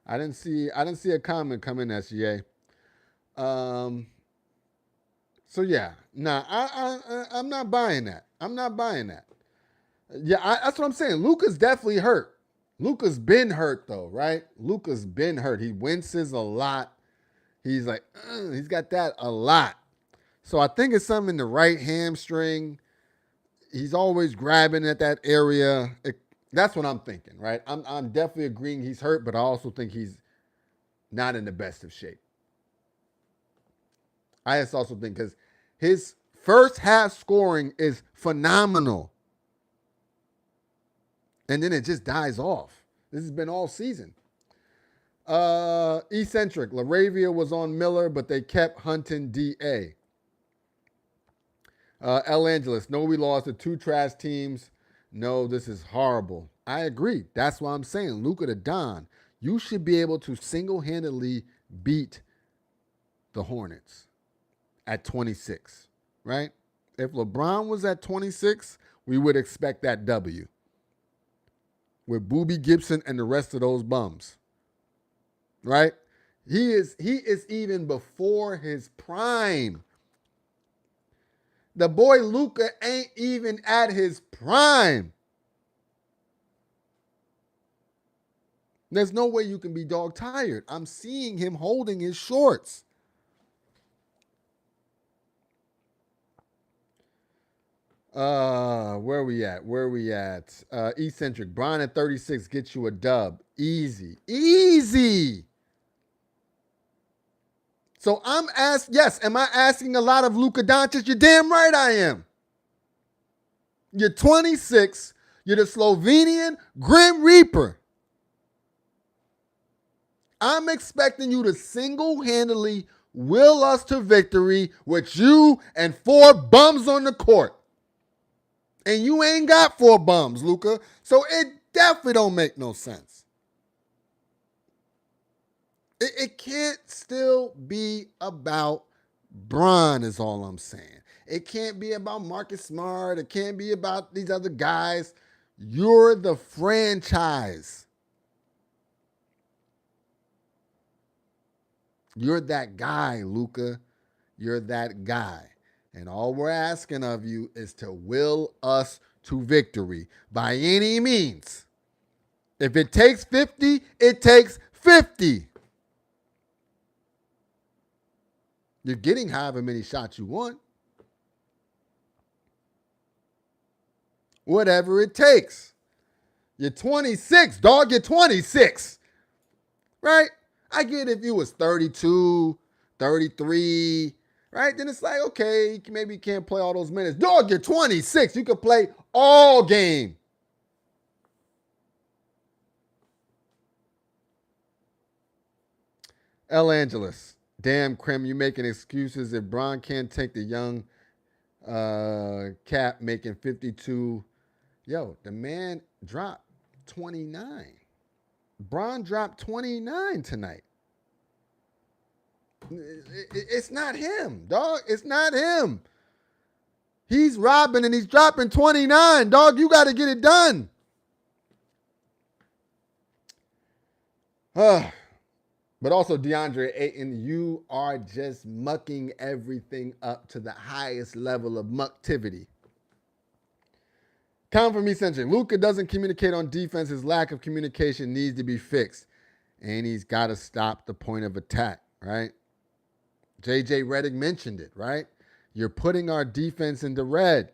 I didn't see a comment come in, SGA. So yeah, I'm not buying that. I'm not buying that. Yeah, that's what I'm saying. Luka's definitely hurt. Luka's been hurt though, right? Luka's been hurt. He winces a lot. He's like, he's got that a lot. So I think it's something in the right hamstring. He's always grabbing at that area. That's what I'm thinking, right? I'm definitely agreeing he's hurt, but I also think he's not in the best of shape. I just also think because his first half scoring is phenomenal. And then it just dies off. This has been all season. Eccentric. LaRavia was on Miller, but they kept hunting DA. El Angeles. No, we lost to 2 trash teams. No, this is horrible. I agree. That's why I'm saying Luka the Don. You should be able to single-handedly beat the Hornets at 26, right? If LeBron was at 26, we would expect that W. With Boobie Gibson and the rest of those bums. Right? He is even before his prime. The boy Luka ain't even at his prime. There's no way you can be dog tired. I'm seeing him holding his shorts. Where we at? Eccentric. Bron at 36 gets you a dub. Easy. So am I asking a lot of Luka Doncic? You're damn right I am. You're 26. You're the Slovenian Grim Reaper. I'm expecting you to single-handedly will us to victory with you and 4 bums on the court. And you ain't got 4 bums, Luka. So it definitely don't make no sense. It can't still be about Bron is all I'm saying. It can't be about Marcus Smart. It can't be about these other guys. You're the franchise. You're that guy, Luka. You're that guy. And all we're asking of you is to will us to victory by any means. If it takes 50, it takes 50. You're getting however many shots you want. Whatever it takes. You're 26, dog. You're 26. Right? I get if you was 32, 33, right? Then it's like, okay, maybe you can't play all those minutes. Dog, you're 26. You can play all game. El Angeles. Damn, Crim, you making excuses. If Bron can't take the young Cap making 52. Yo, the man dropped 29. Bron dropped 29 tonight. It's not him, dog. It's not him. He's robbing and he's dropping 29. Dog, you got to get it done. But also, DeAndre Ayton, you are just mucking everything up to the highest level of mucktivity. Count for me, Centric. Luka doesn't communicate on defense. His lack of communication needs to be fixed. And he's got to stop the point of attack, right? JJ Redick mentioned it, right? You're putting our defense into red.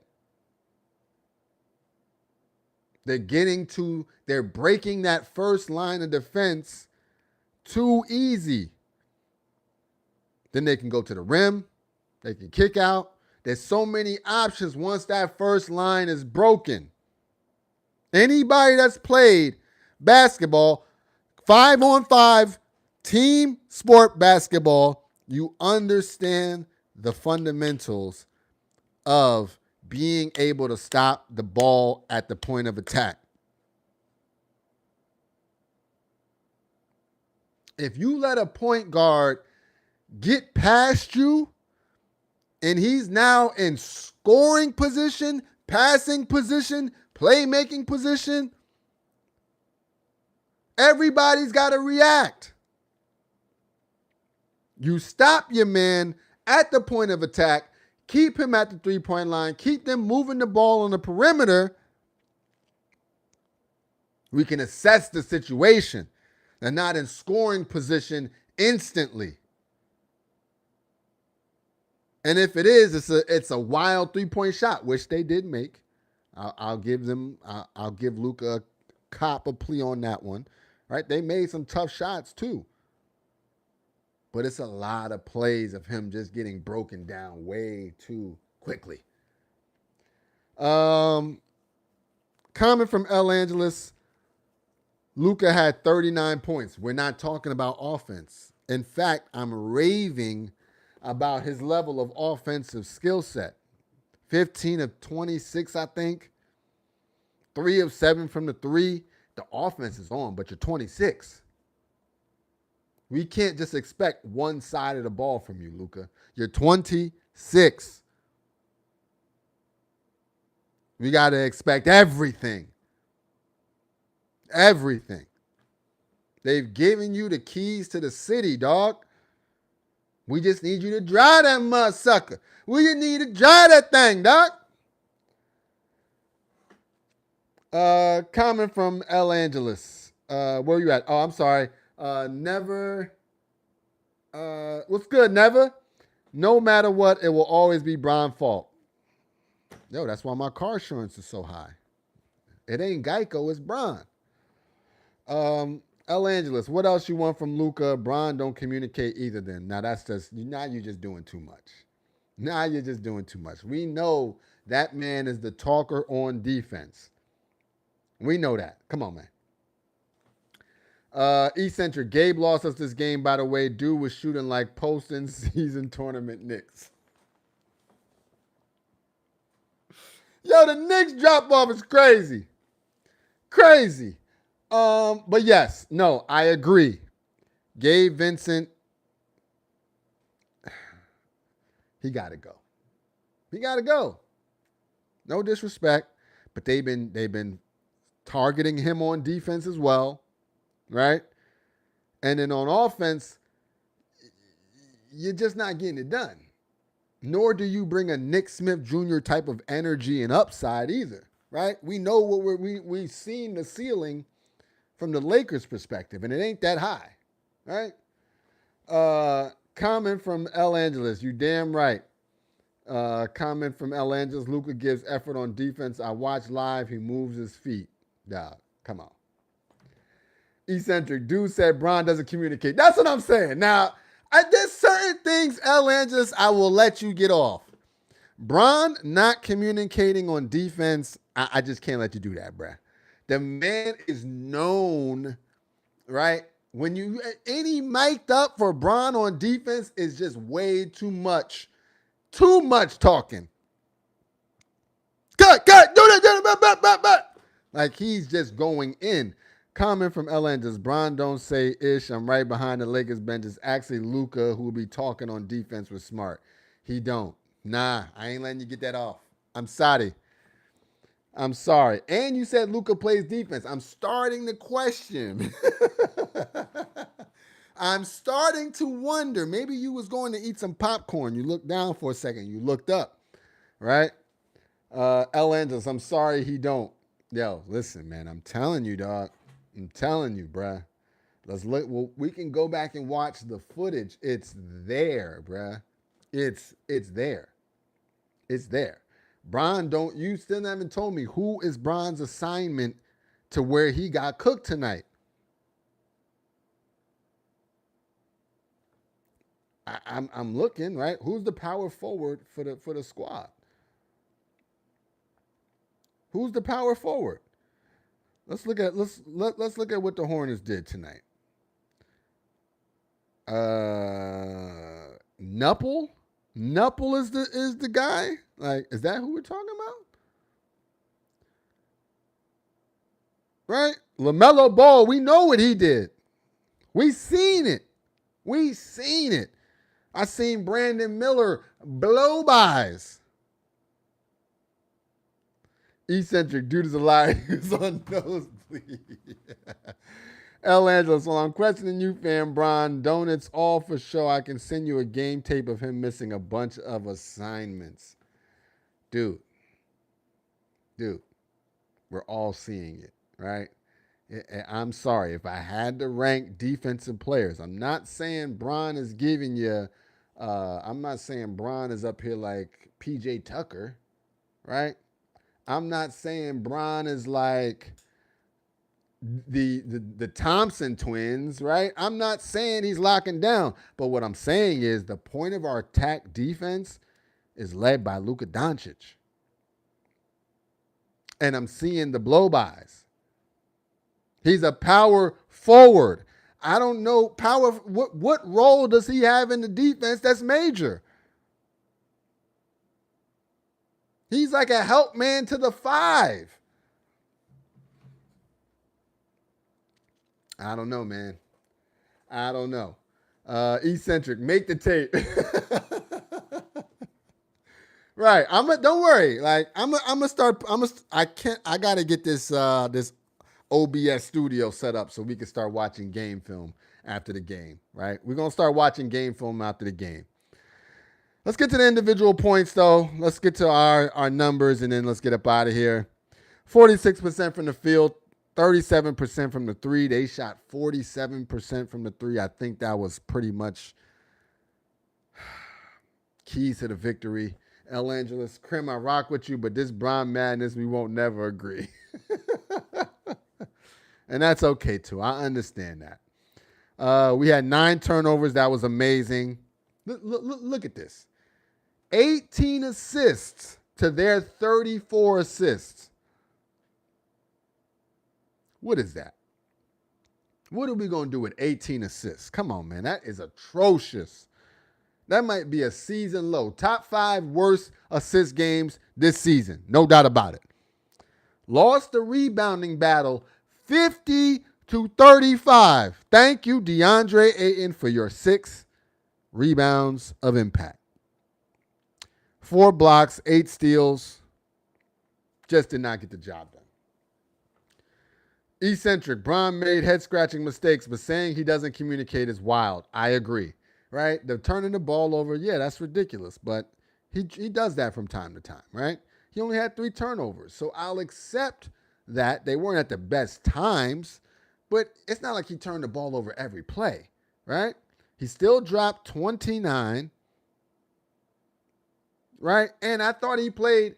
They're breaking that first line of defense too easy. Then they can go to the rim. They can kick out. There's so many options once that first line is broken. Anybody that's played basketball, 5-on-5, team sport basketball, you understand the fundamentals of being able to stop the ball at the point of attack. If you let a point guard get past you and he's now in scoring position, passing position, playmaking position, everybody's got to react. You stop your man at the point of attack, keep him at the three-point line, keep them moving the ball on the perimeter. We can assess the situation. They're not in scoring position instantly. And if it is, it's a wild three-point shot, which they did make. I'll give Luka a cop a plea on that one. Right? They made some tough shots too. But it's a lot of plays of him just getting broken down way too quickly. Comment from El Angeles. Luka had 39 points. We're not talking about offense. In fact, I'm raving about his level of offensive skill set. 15 of 26, I think. 3 of 7 from the 3. The offense is on, but you're 26. We can't just expect one side of the ball from you, Luka. You're 26. We got to expect everything. Everything. They've given you the keys to the city, dog. We just need you to drive that mud sucker. We just need to drive that thing, dog. Comment from El Angeles. Where you at? Oh, I'm sorry. Never. What's good, Never? No matter what, it will always be Bron's fault. Yo, that's why my car insurance is so high. It ain't Geico, it's Bron. El Angeles, what else you want from Luka? Bron don't communicate either then. Now you're just doing too much. Now you're just doing too much. We know that man is the talker on defense. We know that. Come on, man. Eccentric. Gabe lost us this game, by the way. Dude was shooting like post-in-season tournament Knicks. Yo, the Knicks drop-off is crazy. Crazy. But yes, no, I agree. Gabe Vincent, He got to go. He got to go. No disrespect, but they've been targeting him on defense as well, right? And then on offense, you're just not getting it done. Nor do you bring a Nick Smith Jr. type of energy and upside either, right? We know what we've seen the ceiling from the Lakers' perspective, and it ain't that high, right? Comment from El Angeles, you damn right. Comment from El Angeles, Luka gives effort on defense. I watch live, he moves his feet. Dog, come on. Eccentric, dude said Bron doesn't communicate. That's what I'm saying. Now, there's certain things, El Angeles, I will let you get off. Bron not communicating on defense, I just can't let you do that, bruh. The man is known, right? When you any mic'd up for Bron on defense is just way too much. Too much talking. Cut, do that. Like he's just going in. Comment from Ellen, does Bron don't say ish? I'm right behind the Lakers bench. It's actually Luka who will be talking on defense with Smart. He don't. Nah, I ain't letting you get that off. I'm sorry. And you said Luka plays defense. I'm starting to question. I'm starting to wonder. Maybe you was going to eat some popcorn. You looked down for a second. You looked up, right? El Angeles, I'm sorry he don't. Yo, listen, man. I'm telling you, dog. I'm telling you, bruh. Let's look. Well, we can go back and watch the footage. It's there, bruh. It's there. It's there. Bron, you still haven't told me who is Bron's assignment to where he got cooked tonight. I'm looking, right? Who's the power forward for the squad? Who's the power forward? Let's look at what the Hornets did tonight. Nupple is the guy. Like, is that who we're talking about? Right? LaMelo Ball. We know what he did. We seen it. I seen Brandon Miller blow bys. Eccentric, dude is a liar. He's on nosebleed. El Angeles, well, I'm questioning you, fam, Bron. Donuts all for show. I can send you a game tape of him missing a bunch of assignments. Dude, we're all seeing it, right? I'm sorry. If I had to rank defensive players, I'm not saying Bron is giving you, I'm not saying Bron is up here like PJ Tucker, right? I'm not saying Bron is like the Thompson twins, right? I'm not saying he's locking down. But what I'm saying is the point of our attack defense is led by Luka Doncic. And I'm seeing the blow-bys. He's a power forward. I don't know what role does he have in the defense that's major? He's like a help man to the 5. I don't know, man. I don't know. Eccentric, make the tape. Right. Don't worry. Like I gotta get this OBS studio set up so we can start watching game film after the game, right? We're gonna start watching game film after the game. Let's get to the individual points, though. Let's get to our numbers, and then let's get up out of here. 46% from the field, 37% from the 3. They shot 47% from the 3. I think that was pretty much keys to the victory. El Angeles, Krim, I rock with you, but this Bron madness, we won't never agree. And that's okay, too. I understand that. We had 9 turnovers. That was amazing. Look at this. 18 assists to their 34 assists. What is that? What are we going to do with 18 assists? Come on, man. That is atrocious. That might be a season low. Top 5 worst assist games this season. No doubt about it. Lost the rebounding battle 50-35. Thank you, DeAndre Ayton, for your 6 rebounds of impact. 4 blocks, 8 steals. Just did not get the job done. Eccentric. Bron made head-scratching mistakes, but saying he doesn't communicate is wild. I agree. Right? The turning the ball over, yeah, that's ridiculous. But he does that from time to time, right? He only had 3 turnovers. So I'll accept that. They weren't at the best times, but it's not like he turned the ball over every play, right? He still dropped 29, right? And I thought he played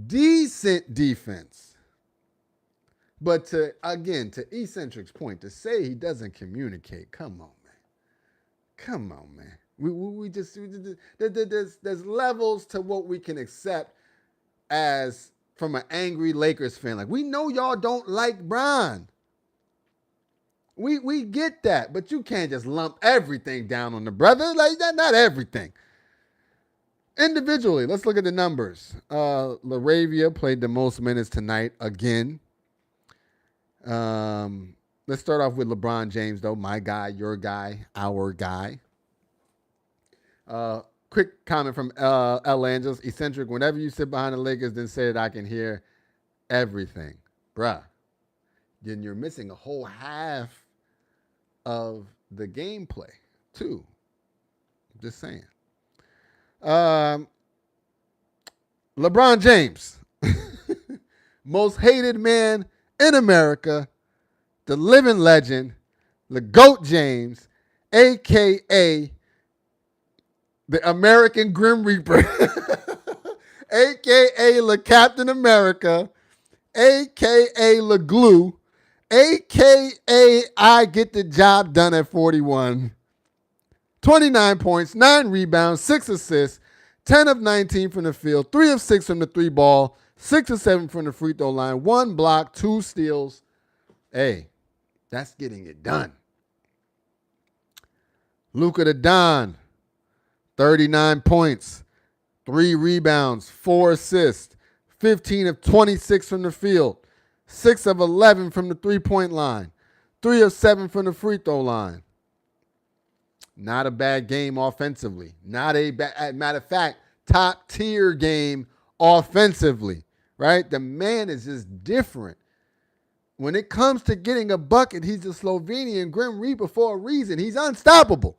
decent defense. But to Eccentric's point, to say he doesn't communicate, come on, man. Come on, man. There's levels to what we can accept as from an angry Lakers fan. Like, we know y'all don't like Bron. We get that, but you can't just lump everything down on the brother. Like, that, not everything. Individually, let's look at the numbers. LaRavia played the most minutes tonight again. Let's start off with LeBron James, though. My guy, your guy, our guy. Quick comment from L. Angeles. Eccentric, whenever you sit behind the Lakers, then say that I can hear everything. Bruh, then you're missing a whole half of the gameplay, too. Just saying. LeBron James, most hated man in America, the living legend, the GOAT James, a.k.a. the American Grim Reaper, a.k.a. Le Captain America, a.k.a. Le Glue, a.k.a. I get the job done at 41. 29 points, 9 rebounds, 6 assists, 10 of 19 from the field, 3 of 6 from the 3-ball, 6 of 7 from the free throw line, 1 block, 2 steals. Hey, that's getting it done. Luka the Don, 39 points, 3 rebounds, 4 assists, 15 of 26 from the field, 6 of 11 from the 3-point line, 3 of 7 from the free throw line. Not a bad game offensively. Not a bad, matter of fact, top tier game offensively, right? The man is just different. When it comes to getting a bucket, he's a Slovenian Grim Reaper for a reason. He's unstoppable.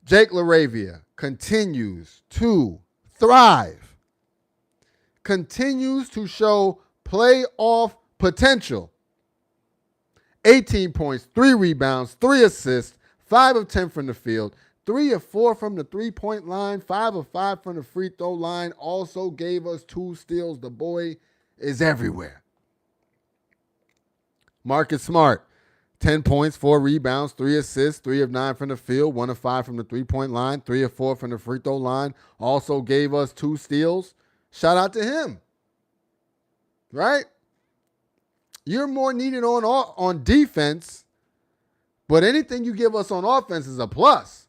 Jake LaRavia continues to thrive, continues to show playoff potential. 18 points, 3 rebounds, 3 assists, 5 of 10 from the field, 3 of 4 from the 3-point line, 5 of 5 from the free throw line. Also gave us 2 steals. The boy is everywhere. Marcus Smart, 10 points, 4 rebounds, 3 assists, 3 of 9 from the field, 1 of 5 from the 3-point line, 3 of 4 from the free throw line. Also gave us 2 steals. Shout out to him. Right? You're more needed on defense, but anything you give us on offense is a plus.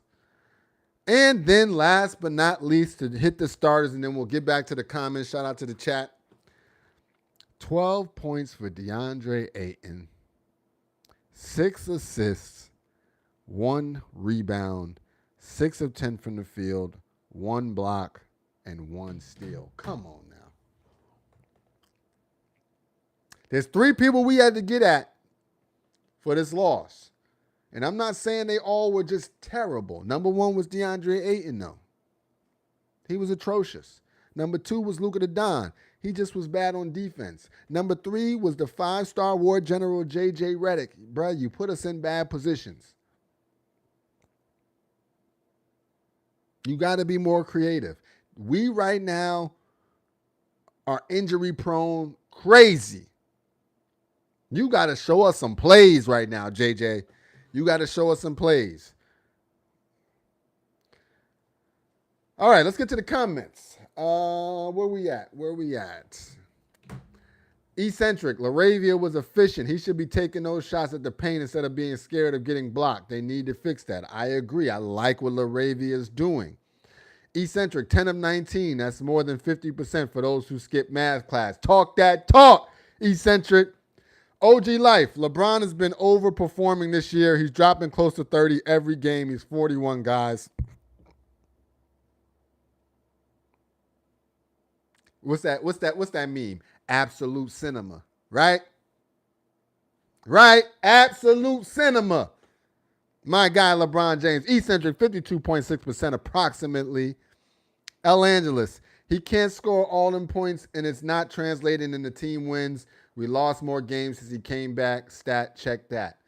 And then last but not least, to hit the starters, and then we'll get back to the comments. Shout out to the chat. 12 points for DeAndre Ayton. 6 assists, 1 rebound, 6 of 10 from the field, 1 block, and 1 steal. Come on now. There's 3 people we had to get at for this loss. And I'm not saying they all were just terrible. Number 1 was DeAndre Ayton, though. He was atrocious. Number 2 was Luka the Don. He just was bad on defense. Number 3 was the 5-star war general J.J. Redick. Bruh, you put us in bad positions. You got to be more creative. We right now are injury prone crazy. You got to show us some plays right now, JJ. You got to show us some plays. All right, let's get to the comments. Where we at? Eccentric. LaRavia was efficient. He should be taking those shots at the paint instead of being scared of getting blocked. They need to fix that. I agree. I like what LaRavia is doing. Eccentric, 10 of 19. That's more than 50% for those who skip math class. Talk that talk, Eccentric. OG Life, LeBron has been overperforming this year. He's dropping close to 30 every game. He's 41, guys. What's that meme? Absolute cinema, right? Right? Absolute cinema. My guy LeBron James, eccentric, 52.6% approximately. El Angeles, he can't score all them points and it's not translating into team wins. We lost more games since he came back. Stat, check that.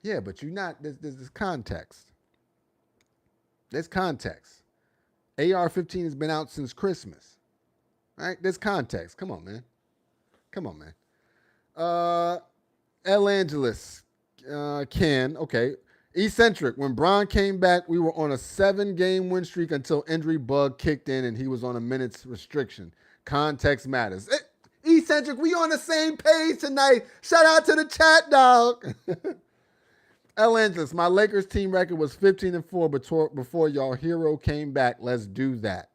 Yeah, but you're not, there's context. There's context. AR-15 has been out since Christmas. Right? There's context. Come on, man. Come on, man. El Angeles, Ken, okay. Eccentric, when Bron came back, we were on a 7-game win streak until injury bug kicked in and he was on a minutes restriction. Context matters. Eccentric, we on the same page tonight. Shout out to the chat, dog. El Angeles, my Lakers team record was 15-4 before y'all hero came back. Let's do that.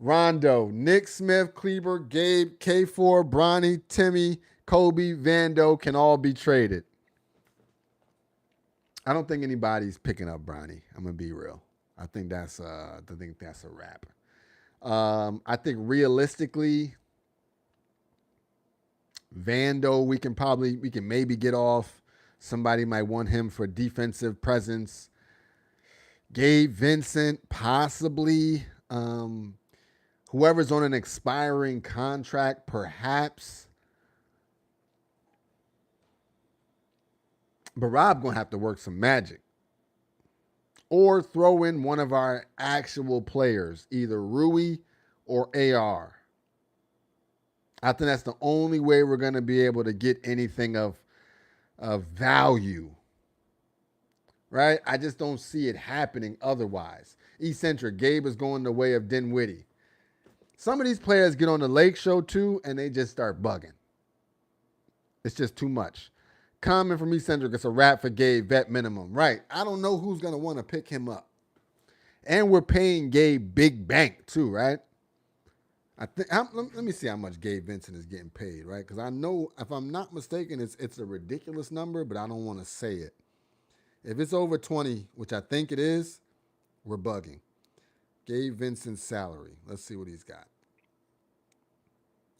Rondo, Nick Smith, Kleber, Gabe, K4, Bronny, Timmy, Kobe, Vando can all be traded. I don't think anybody's picking up Bronny. I'm gonna be real. I think that's a wrap. I think realistically, Vando, we can maybe get off. Somebody might want him for defensive presence. Gabe Vincent, possibly. Whoever's on an expiring contract, perhaps. But Rob gonna have to work some magic. Or throw in one of our actual players, either Rui or AR. I think that's the only way we're gonna be able to get anything of value. Right? I just don't see it happening otherwise. Eccentric, Gabe is going the way of Dinwiddie. Some of these players get on the Lake Show too, and they just start bugging. It's just too much. Comment from Eccentric, it's a wrap for Gabe, vet minimum. Right. I don't know who's going to want to pick him up. And we're paying Gabe big bank too, right? Let me see how much Gabe Vincent is getting paid, right? Because I know, if I'm not mistaken, it's a ridiculous number, but I don't want to say it. If it's over 20, which I think it is, we're bugging. Gabe Vincent's salary. Let's see what he's got.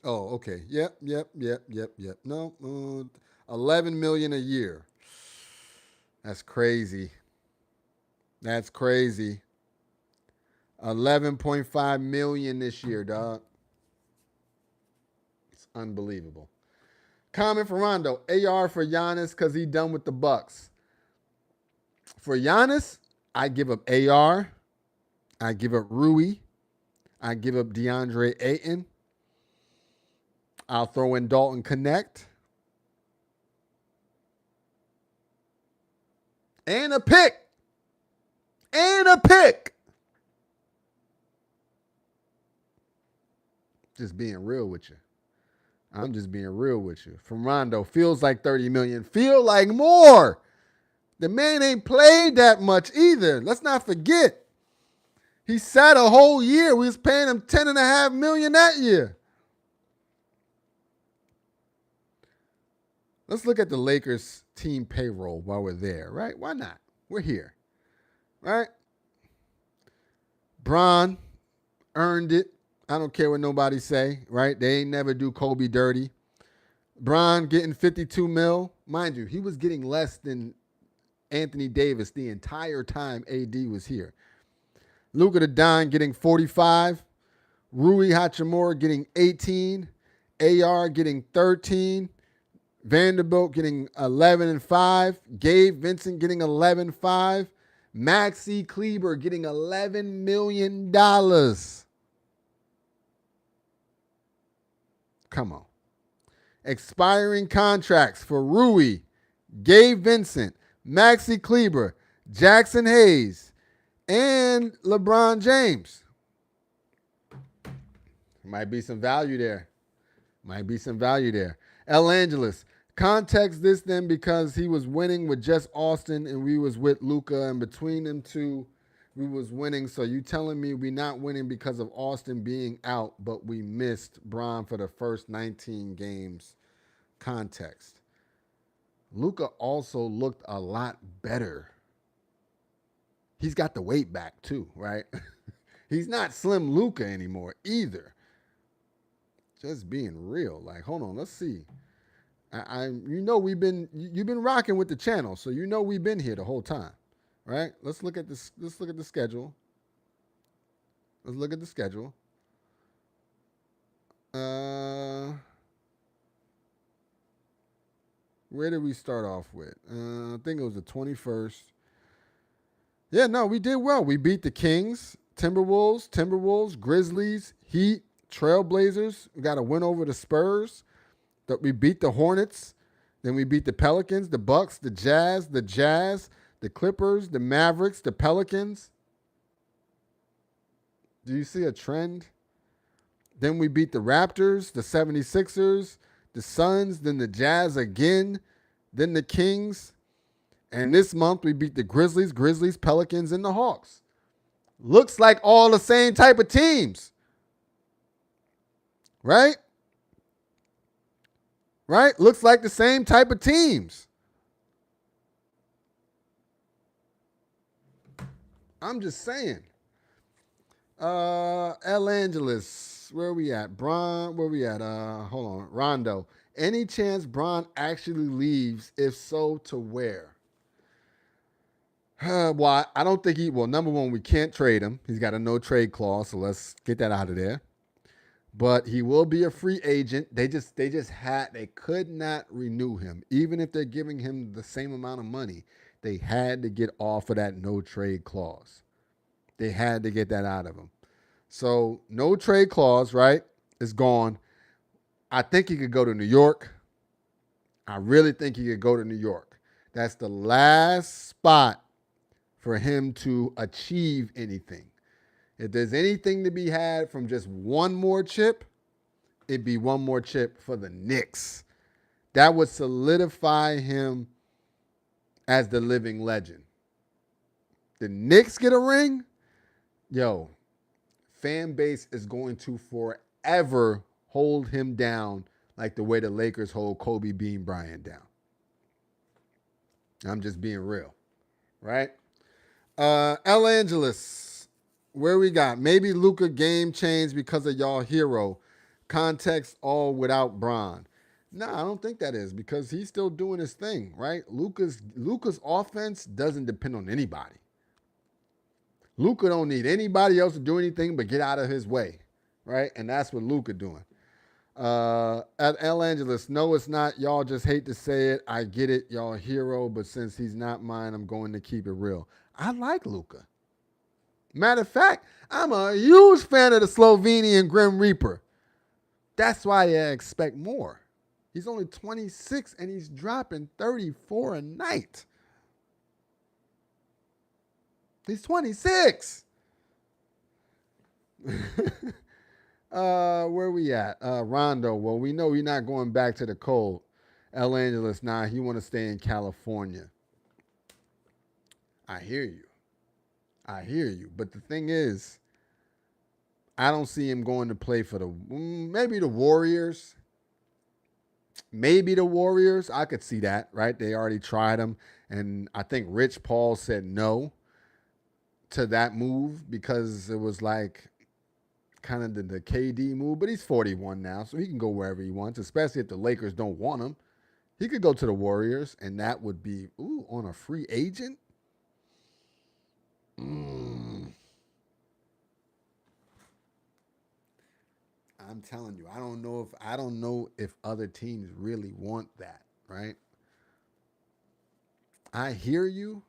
Oh, okay. Yep. No, $11 million a year. That's crazy. That's crazy. $11.5 million this year, dog. It's unbelievable. Comment for Rondo. AR for Giannis because he done with the Bucks. For Giannis, I give up AR. I give up Rui. I give up DeAndre Ayton. I'll throw in Dalton Connect. And a pick. Just being real with you. I'm just being real with you. From Rondo, feels like $30 million. Feel like more. The man ain't played that much either. Let's not forget. He sat a whole year. We was paying him $10.5 million that year. Let's look at the Lakers team payroll while we're there, right? Why not? We're here, right? Bron earned it. I don't care what nobody say, right? They ain't never do Kobe dirty. Bron getting 52 mil. Mind you, he was getting less than Anthony Davis the entire time AD was here. Luka the Don getting 45. Rui Hachimura getting 18. AR getting 13. Vanderbilt getting 11-5. Gabe Vincent getting 11-5. Maxi Kleber getting $11 million. Come on. Expiring contracts for Rui, Gabe Vincent, Maxi Kleber, Jackson Hayes, and LeBron James. Might be some value there. El Angeles. Context this then because he was winning with just Austin and we was with Luka, and between them two, we was winning. So you telling me we not winning because of Austin being out, but we missed Bron for the first 19 games. Context. Luka also looked a lot better. He's got the weight back too, right? He's not Slim Luca anymore either. Just being real. Like, hold on, let's see. You've been rocking with the channel, so you know we've been here the whole time, right? Let's look at this. Let's look at the schedule. Let's look at the schedule. Where did we start off with? I think it was the 21st. Yeah, no, we did well. We beat the Kings, Timberwolves, Grizzlies, Heat, Trailblazers. We got a win over the Spurs. We beat the Hornets. Then we beat the Pelicans, the Bucks, the Jazz, the Clippers, the Mavericks, the Pelicans. Do you see a trend? Then we beat the Raptors, the 76ers, the Suns, then the Jazz again, then the Kings. And this month we beat the Grizzlies, Pelicans, and the Hawks. Looks like all the same type of teams. Right? Right? Looks like the same type of teams. I'm just saying. El Angeles, where are we at? Bron, where are we at? Hold on. Rondo. Any chance Bron actually leaves? If so, to where? Well, I don't think well, number one, we can't trade him. He's got a no trade clause, so let's get that out of there. But he will be a free agent. They could not renew him. Even if they're giving him the same amount of money, they had to get off of that no trade clause. They had to get that out of him. So no trade clause, right, is gone. I think he could go to New York. I really think he could go to New York. That's the last spot for him to achieve anything. If there's anything to be had from just one more chip, it'd be one more chip for the Knicks. That would solidify him as the living legend. The Knicks get a ring, yo, fan base is going to forever hold him down like the way the Lakers hold Kobe Bean Bryant down. I'm just being real, right? El Angeles, where we got? Maybe Luka game changed because of y'all hero. Context all without Bron. No, I don't think that is because he's still doing his thing, right? Luka's offense doesn't depend on anybody. Luka don't need anybody else to do anything but get out of his way, right? And that's what Luka doing. At El Angeles, no, it's not. Y'all just hate to say it. I get it. Y'all hero, but since he's not mine, I'm going to keep it real. I like Luka. Matter of fact, I'm a huge fan of the Slovenian Grim Reaper. That's why I expect more. He's only 26 and he's dropping 34 a night. He's 26. Where we at? Rondo. Well, we know he's not going back to the cold. El Angeles, nah, he want to stay in California. I hear you. But the thing is, I don't see him going to play for maybe the Warriors. Maybe the Warriors. I could see that, right? They already tried him. And I think Rich Paul said no to that move because it was like kind of the KD move. But he's 41 now, so he can go wherever he wants, especially if the Lakers don't want him. He could go to the Warriors, and that would be, on a free agent? I'm telling you, I don't know if other teams really want that, right? I hear you,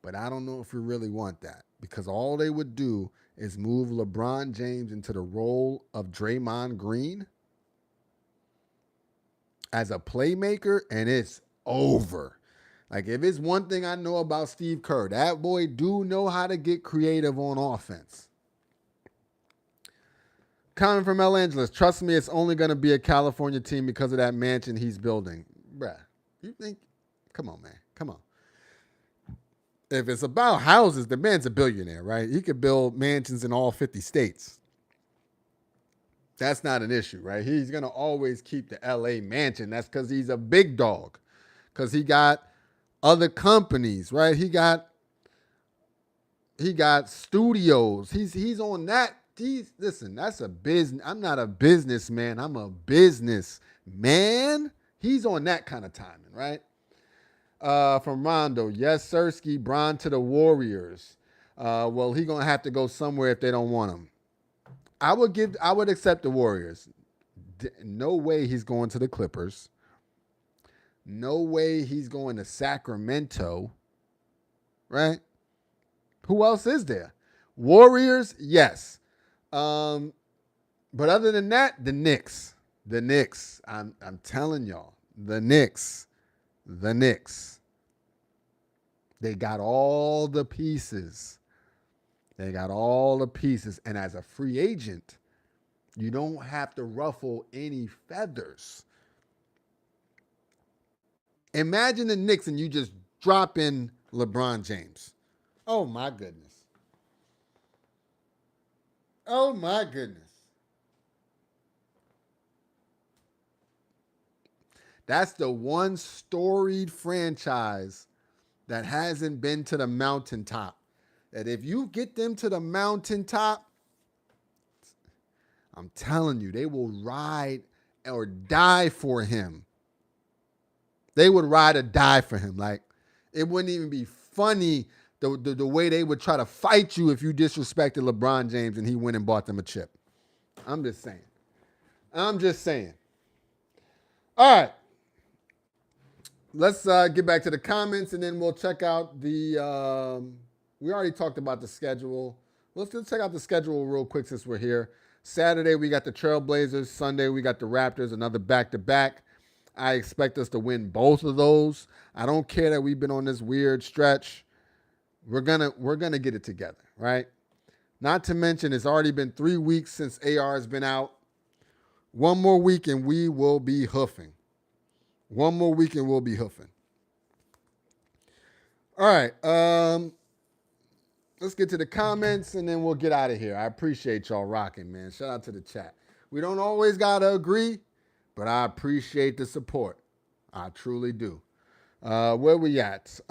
but I don't know if we really want that because all they would do is move LeBron James into the role of Draymond Green as a playmaker, and it's over. Like, if it's one thing I know about Steve Kerr, that boy do know how to get creative on offense. Coming from El Angeles, trust me, it's only going to be a California team because of that mansion he's building. Bruh, you think? Come on, man. Come on. If it's about houses, the man's a billionaire, right? He could build mansions in all 50 states. That's not an issue, right? He's going to always keep the LA mansion. That's because he's a big dog. Because he got other companies, right? He got He got studios. He's on that. Listen, that's a business. I'm not a businessman. I'm a business man. He's on that kind of timing, right? From Rondo, yes, Sirski, Bron to the Warriors. Well, he gonna have to go somewhere if they don't want him. I would accept the Warriors. No way he's going to the Clippers. No way he's going to Sacramento. Right? Who else is there? Warriors, yes. But other than that, the Knicks. The Knicks. I'm telling y'all, the Knicks. The Knicks. They got all the pieces. They got all the pieces. And as a free agent, you don't have to ruffle any feathers. Imagine the Knicks and you just drop in LeBron James. Oh my goodness. Oh my goodness. That's the one storied franchise that hasn't been to the mountaintop. That if you get them to the mountaintop, I'm telling you, they will ride or die for him. They would ride or die for him. Like, it wouldn't even be funny the way they would try to fight you if you disrespected LeBron James and he went and bought them a chip. I'm just saying. I'm just saying. All right. Let's get back to the comments and then we'll check out the. We already talked about the schedule. Let's check out the schedule real quick since we're here. Saturday, we got the Trailblazers. Sunday, we got the Raptors, another back-to-back. I expect us to win both of those. I don't care that we've been on this weird stretch. We're gonna get it together, right? Not to mention, it's already been 3 weeks since AR has been out. One more week and we will be hoofing. One more week and we'll be hoofing. All right. Let's get to the comments and then we'll get out of here. I appreciate y'all rocking, man. Shout out to the chat. We don't always gotta agree, but I appreciate the support. I truly do. Where we at?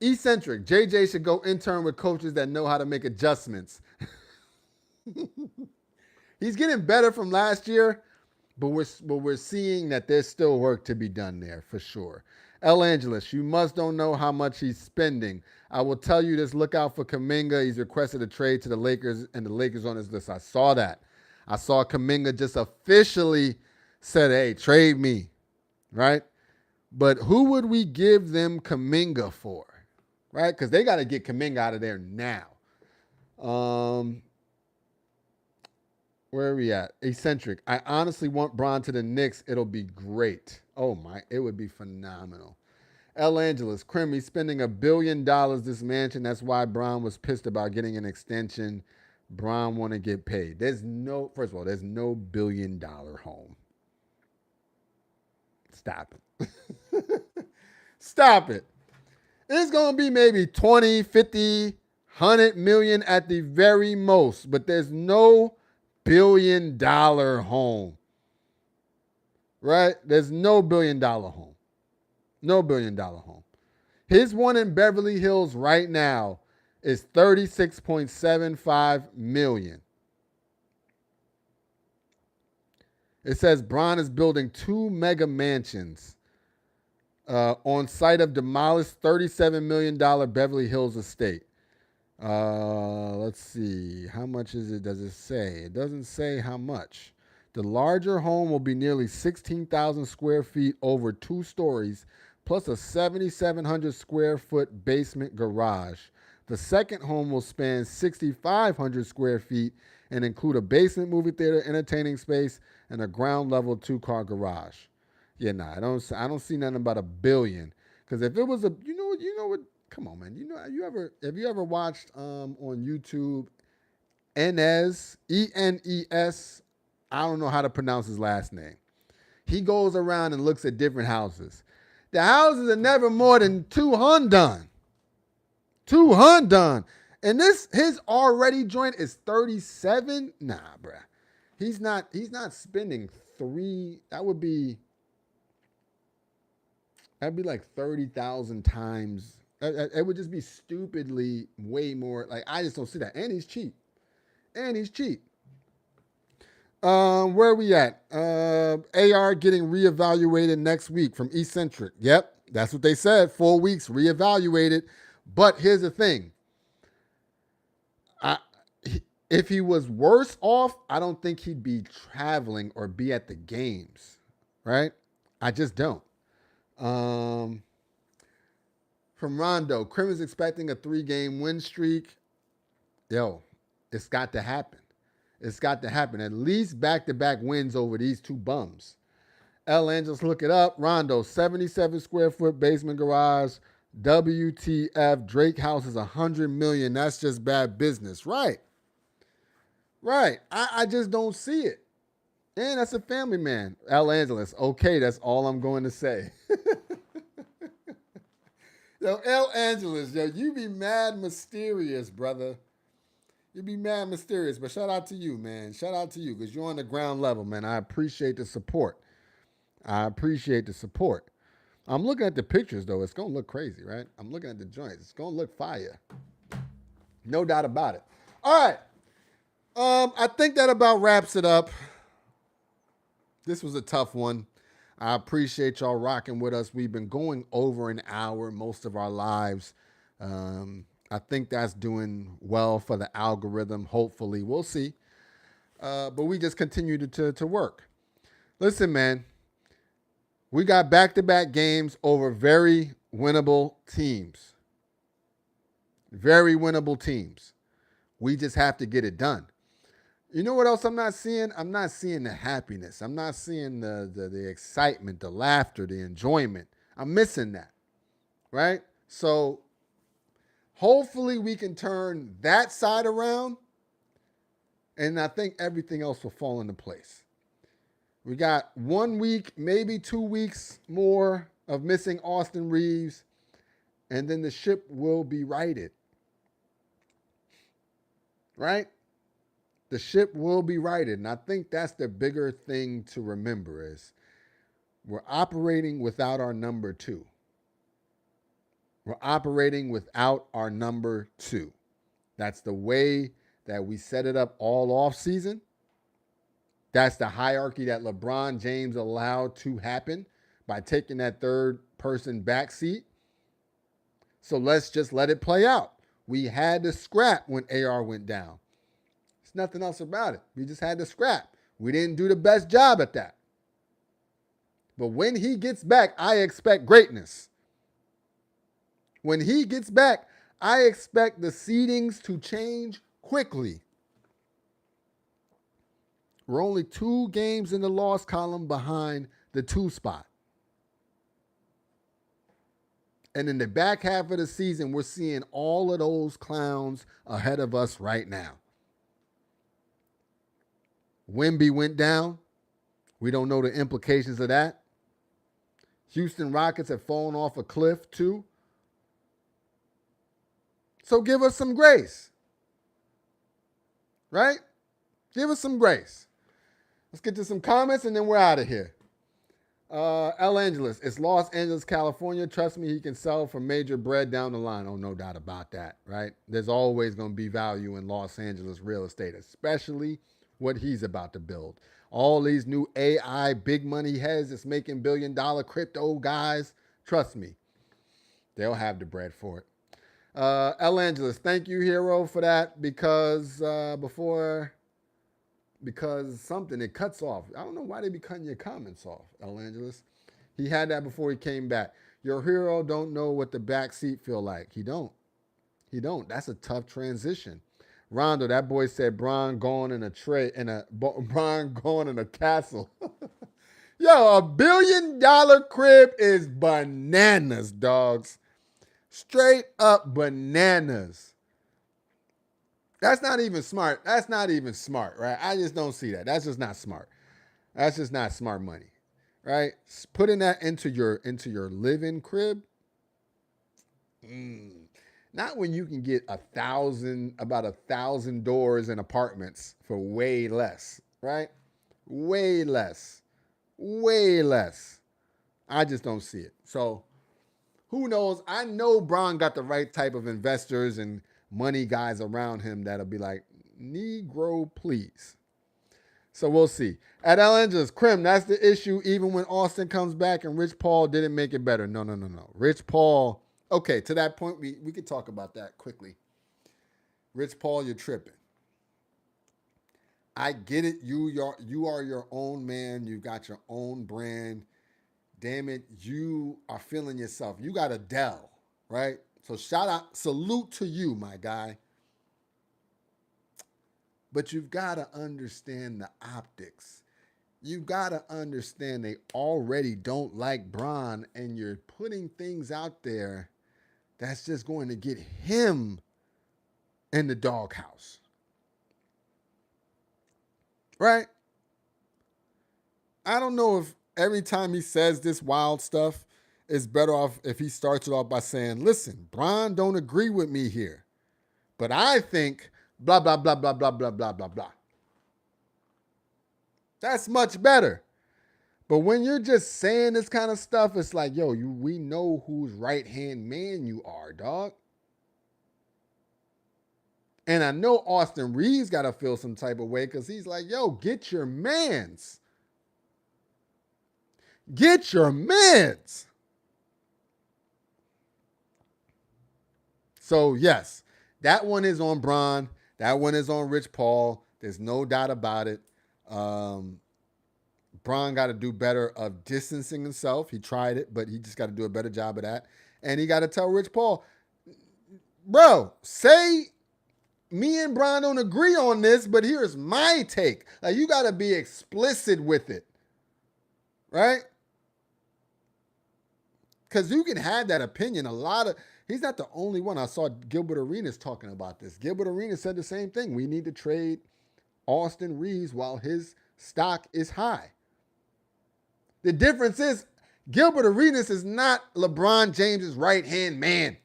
Eccentric. JJ should go intern with coaches that know how to make adjustments. He's getting better from last year, but we're seeing that there's still work to be done there for sure. El Angeles, you must don't know how much he's spending. I will tell you this, look out for Kuminga. He's requested a trade to the Lakers, and the Lakers on his list. I saw that. I saw Kuminga just officially said, hey, trade me, right? But who would we give them Kuminga for, right? Because they got to get Kuminga out of there now. Where are we at? Eccentric. I honestly want Bron to the Knicks. It'll be great. Oh, my. It would be phenomenal. El Angeles. Krim, he's spending $1 billion this mansion. That's why Bron was pissed about getting an extension. Bron want to get paid. First of all, there's no $1 billion home. Stop it. Stop it. It's going to be maybe 20, 50, 100 million at the very most, but there's no $1 billion home. Right? There's no $1 billion home. No $1 billion home. His one in Beverly Hills right now is $36.75 million. It says Bron is building 2 mega mansions on site of demolished $37 million Beverly Hills estate. Let's see. How much is it? Does it say? It doesn't say how much. The larger home will be nearly 16,000 square feet over 2 stories, plus a 7,700 square foot basement garage. The second home will span 6,500 square feet and include a basement, movie theater, entertaining space, and a ground level 2-car garage. Yeah, nah, I don't see nothing about $1 billion. Because if it was you know what? Come on, man. Have you ever watched on YouTube Enes, Enes? I don't know how to pronounce his last name. He goes around and looks at different houses. The houses are never more than 200. 200. And his already joint is 37. Nah, bruh. He's not spending that'd be like 30,000 times It would just be stupidly way more. Like, I just don't see that. And he's cheap. And he's cheap. Where are we at? AR getting reevaluated next week from Eccentric. Yep, that's what they said. 4 weeks reevaluated. But here's the thing. I, if he was worse off, I don't think he'd be traveling or be at the games, right? I just don't. From Rondo, Krim is expecting a 3-game win streak. Yo, it's got to happen. It's got to happen. At least back-to-back wins over these two bums. L. Angeles, look it up. Rondo, 77 square foot basement garage. WTF, Drake house is $100 million. That's just bad business. Right. I just don't see it. And that's a family man. L. Angeles, okay, that's all I'm going to say. Yo, L. Angeles, yo, you be mad mysterious, brother. You be mad mysterious, but shout out to you, man. Shout out to you because you're on the ground level, man. I appreciate the support. I'm looking at the pictures, though. It's going to look crazy, right? I'm looking at the joints. It's going to look fire. No doubt about it. All right. I think that about wraps it up. This was a tough one. I appreciate y'all rocking with us. We've been going over an hour most of our lives. I think that's doing well for the algorithm. Hopefully, we'll see. But we just continue to work. Listen, man, we got back-to-back games over very winnable teams. Very winnable teams. We just have to get it done. You know what else I'm not seeing? I'm not seeing the happiness. I'm not seeing the excitement, the laughter, the enjoyment. I'm missing that, right? So hopefully we can turn that side around, and I think everything else will fall into place. We got 1 week, maybe 2 weeks more of missing Austin Reeves, and then the ship will be righted, right? The ship will be righted. And I think that's the bigger thing to remember is we're operating without our number 2. We're operating without our number 2. That's the way that we set it up all off season. That's the hierarchy that LeBron James allowed to happen by taking that third person backseat. So let's just let it play out. We had to scrap when AR went down. There's nothing else about it. We just had to scrap. We didn't do the best job at that. But when he gets back, I expect greatness. When he gets back, I expect the seedings to change quickly. We're only 2 games in the loss column behind the 2 spot. And in the back half of the season, we're seeing all of those clowns ahead of us right now. Wemby went down. We don't know the implications of that. Houston Rockets have fallen off a cliff too. So give us some grace. Right? Give us some grace. Let's get to some comments and then we're out of here. L. Angeles, it's Los Angeles, California. Trust me, he can sell for major bread down the line. Oh, no doubt about that, right? There's always going to be value in Los Angeles real estate, especially what he's about to build. All these new AI big money heads that's making billion-dollar crypto guys, trust me, they'll have the bread for it. L. Angeles, thank you, hero, for that because something, it cuts off. I don't know why they be cutting your comments off, L. Angeles. He had that before he came back. Your hero don't know what the back seat feel like. He don't. That's a tough transition. Rondo, that boy said Bron going in a castle. Yo, $1 billion crib is bananas, dogs. Straight up bananas. That's not even smart. Right? I just don't see that. That's just not smart. That's just not smart money, right? Putting that into your living crib. Not when you can get about 1,000 doors in apartments for way less, right? Way less. I just don't see it. So Who knows? I know Bron got the right type of investors and money guys around him that'll be like, Negro, please. So we'll see. At El Angeles, Krim, that's the issue. Even when Austin comes back and Rich Paul didn't make it better. No. Rich Paul, okay, to that point, we could talk about that quickly. Rich Paul, you're tripping. I get it. You are your own man. You've got your own brand. Damn it, you are feeling yourself. You got Adele, right? So salute to you, my guy. But you've got to understand the optics. You've got to understand they already don't like Bron, and you're putting things out there that's just going to get him in the doghouse. Right? I don't know if every time he says this wild stuff, it's better off if he starts it off by saying, listen, Bron don't agree with me here. But I think blah, blah, blah, blah, blah, blah, blah, blah, blah. That's much better. But when you're just saying this kind of stuff, it's like, yo, we know whose right-hand man you are, dog. And I know Austin Reeves got to feel some type of way because he's like, yo, get your mans. Get your mans. So, yes, that one is on Bron. That one is on Rich Paul. There's no doubt about it. Bron got to do better of distancing himself. He tried it, but he just got to do a better job of that. And he got to tell Rich Paul, bro, say me and Bron don't agree on this, but here's my take. Like, you got to be explicit with it, right? Because you can have that opinion. He's not the only one. I saw Gilbert Arenas talking about this. Gilbert Arenas said the same thing. We need to trade Austin Reeves while his stock is high. The difference is Gilbert Arenas is not LeBron James's right-hand man.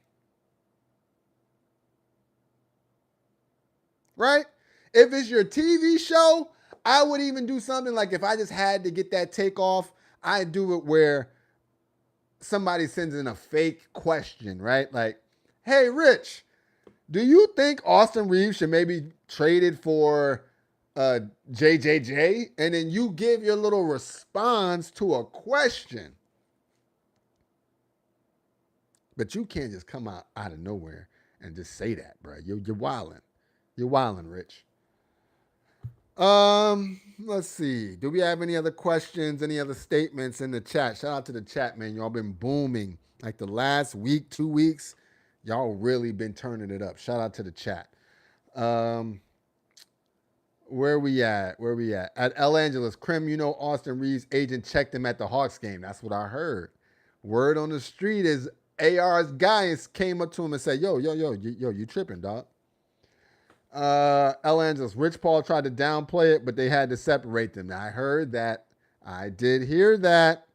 Right? If it's your TV show, I would even do something like if I just had to get that take off, I'd do it where somebody sends in a fake question, right? Like, hey, Rich, do you think Austin Reeves should maybe traded for JJJ? And then you give your little response to a question. But you can't just come out of nowhere and just say that, bro. You're wilding. You're wilding, Rich. Let's see. Do we have any other questions, any other statements in the chat? Shout out to the chat, man. Y'all been booming. Like the last week, 2 weeks, y'all really been turning it up. Shout out to the chat. Where we at? At El Angeles, Krim, you know Austin Reeves' agent checked him at the Hawks game. That's what I heard. Word on the street is AR's guys came up to him and said, yo, you tripping, dog. El Angeles, Rich Paul tried to downplay it, but they had to separate them. I heard that. I did hear that.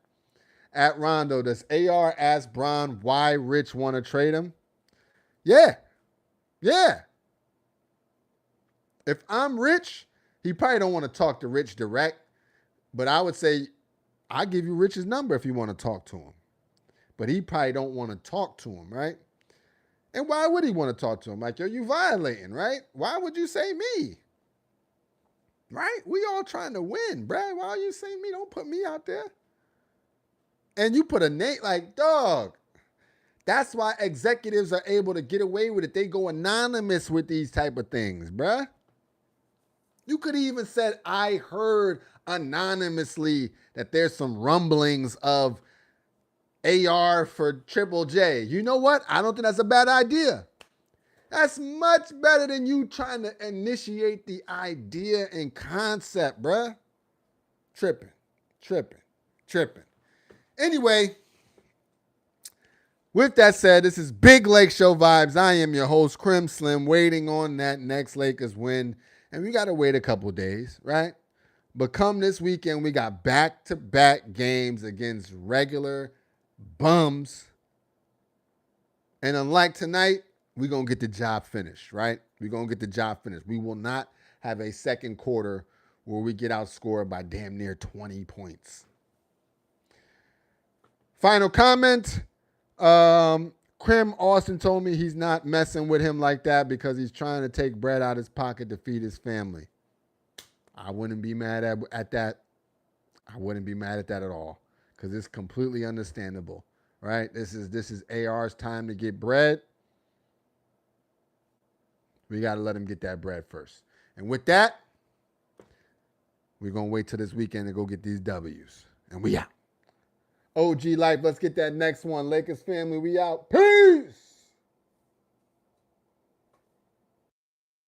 At Rondo, does AR ask Bron why Rich want to trade him? Yeah. If I'm Rich, he probably don't want to talk to Rich direct, but I would say, I'll give you Rich's number if you want to talk to him. But he probably don't want to talk to him, right? And why would he want to talk to him? Like, yo, you violating, right? Why would you say me? Right? We all trying to win, bruh. Why are you saying me? Don't put me out there. And you put a name like, dog. That's why executives are able to get away with it. They go anonymous with these type of things, bruh. You could even said, I heard anonymously that there's some rumblings of AR for Triple J. You know what? I don't think that's a bad idea. That's much better than you trying to initiate the idea and concept, bruh. Tripping. Anyway, with that said, this is Big Lake Show Vibes. I am your host, Krim Slim, waiting on that next Lakers win. And we got to wait a couple days, right? But come this weekend, we got back-to-back games against regular bums. And unlike tonight, we're going to get the job finished, right? We're going to get the job finished. We will not have a second quarter where we get outscored by damn near 20 points. Final comment. Krim Austin told me he's not messing with him like that because he's trying to take bread out of his pocket to feed his family. I wouldn't be mad at that. I wouldn't be mad at that at all because it's completely understandable, right? This is AR's time to get bread. We got to let him get that bread first. And with that, we're going to wait till this weekend to go get these W's. And we out. OG Life, let's get that next one. Lakers family, we out. Peace.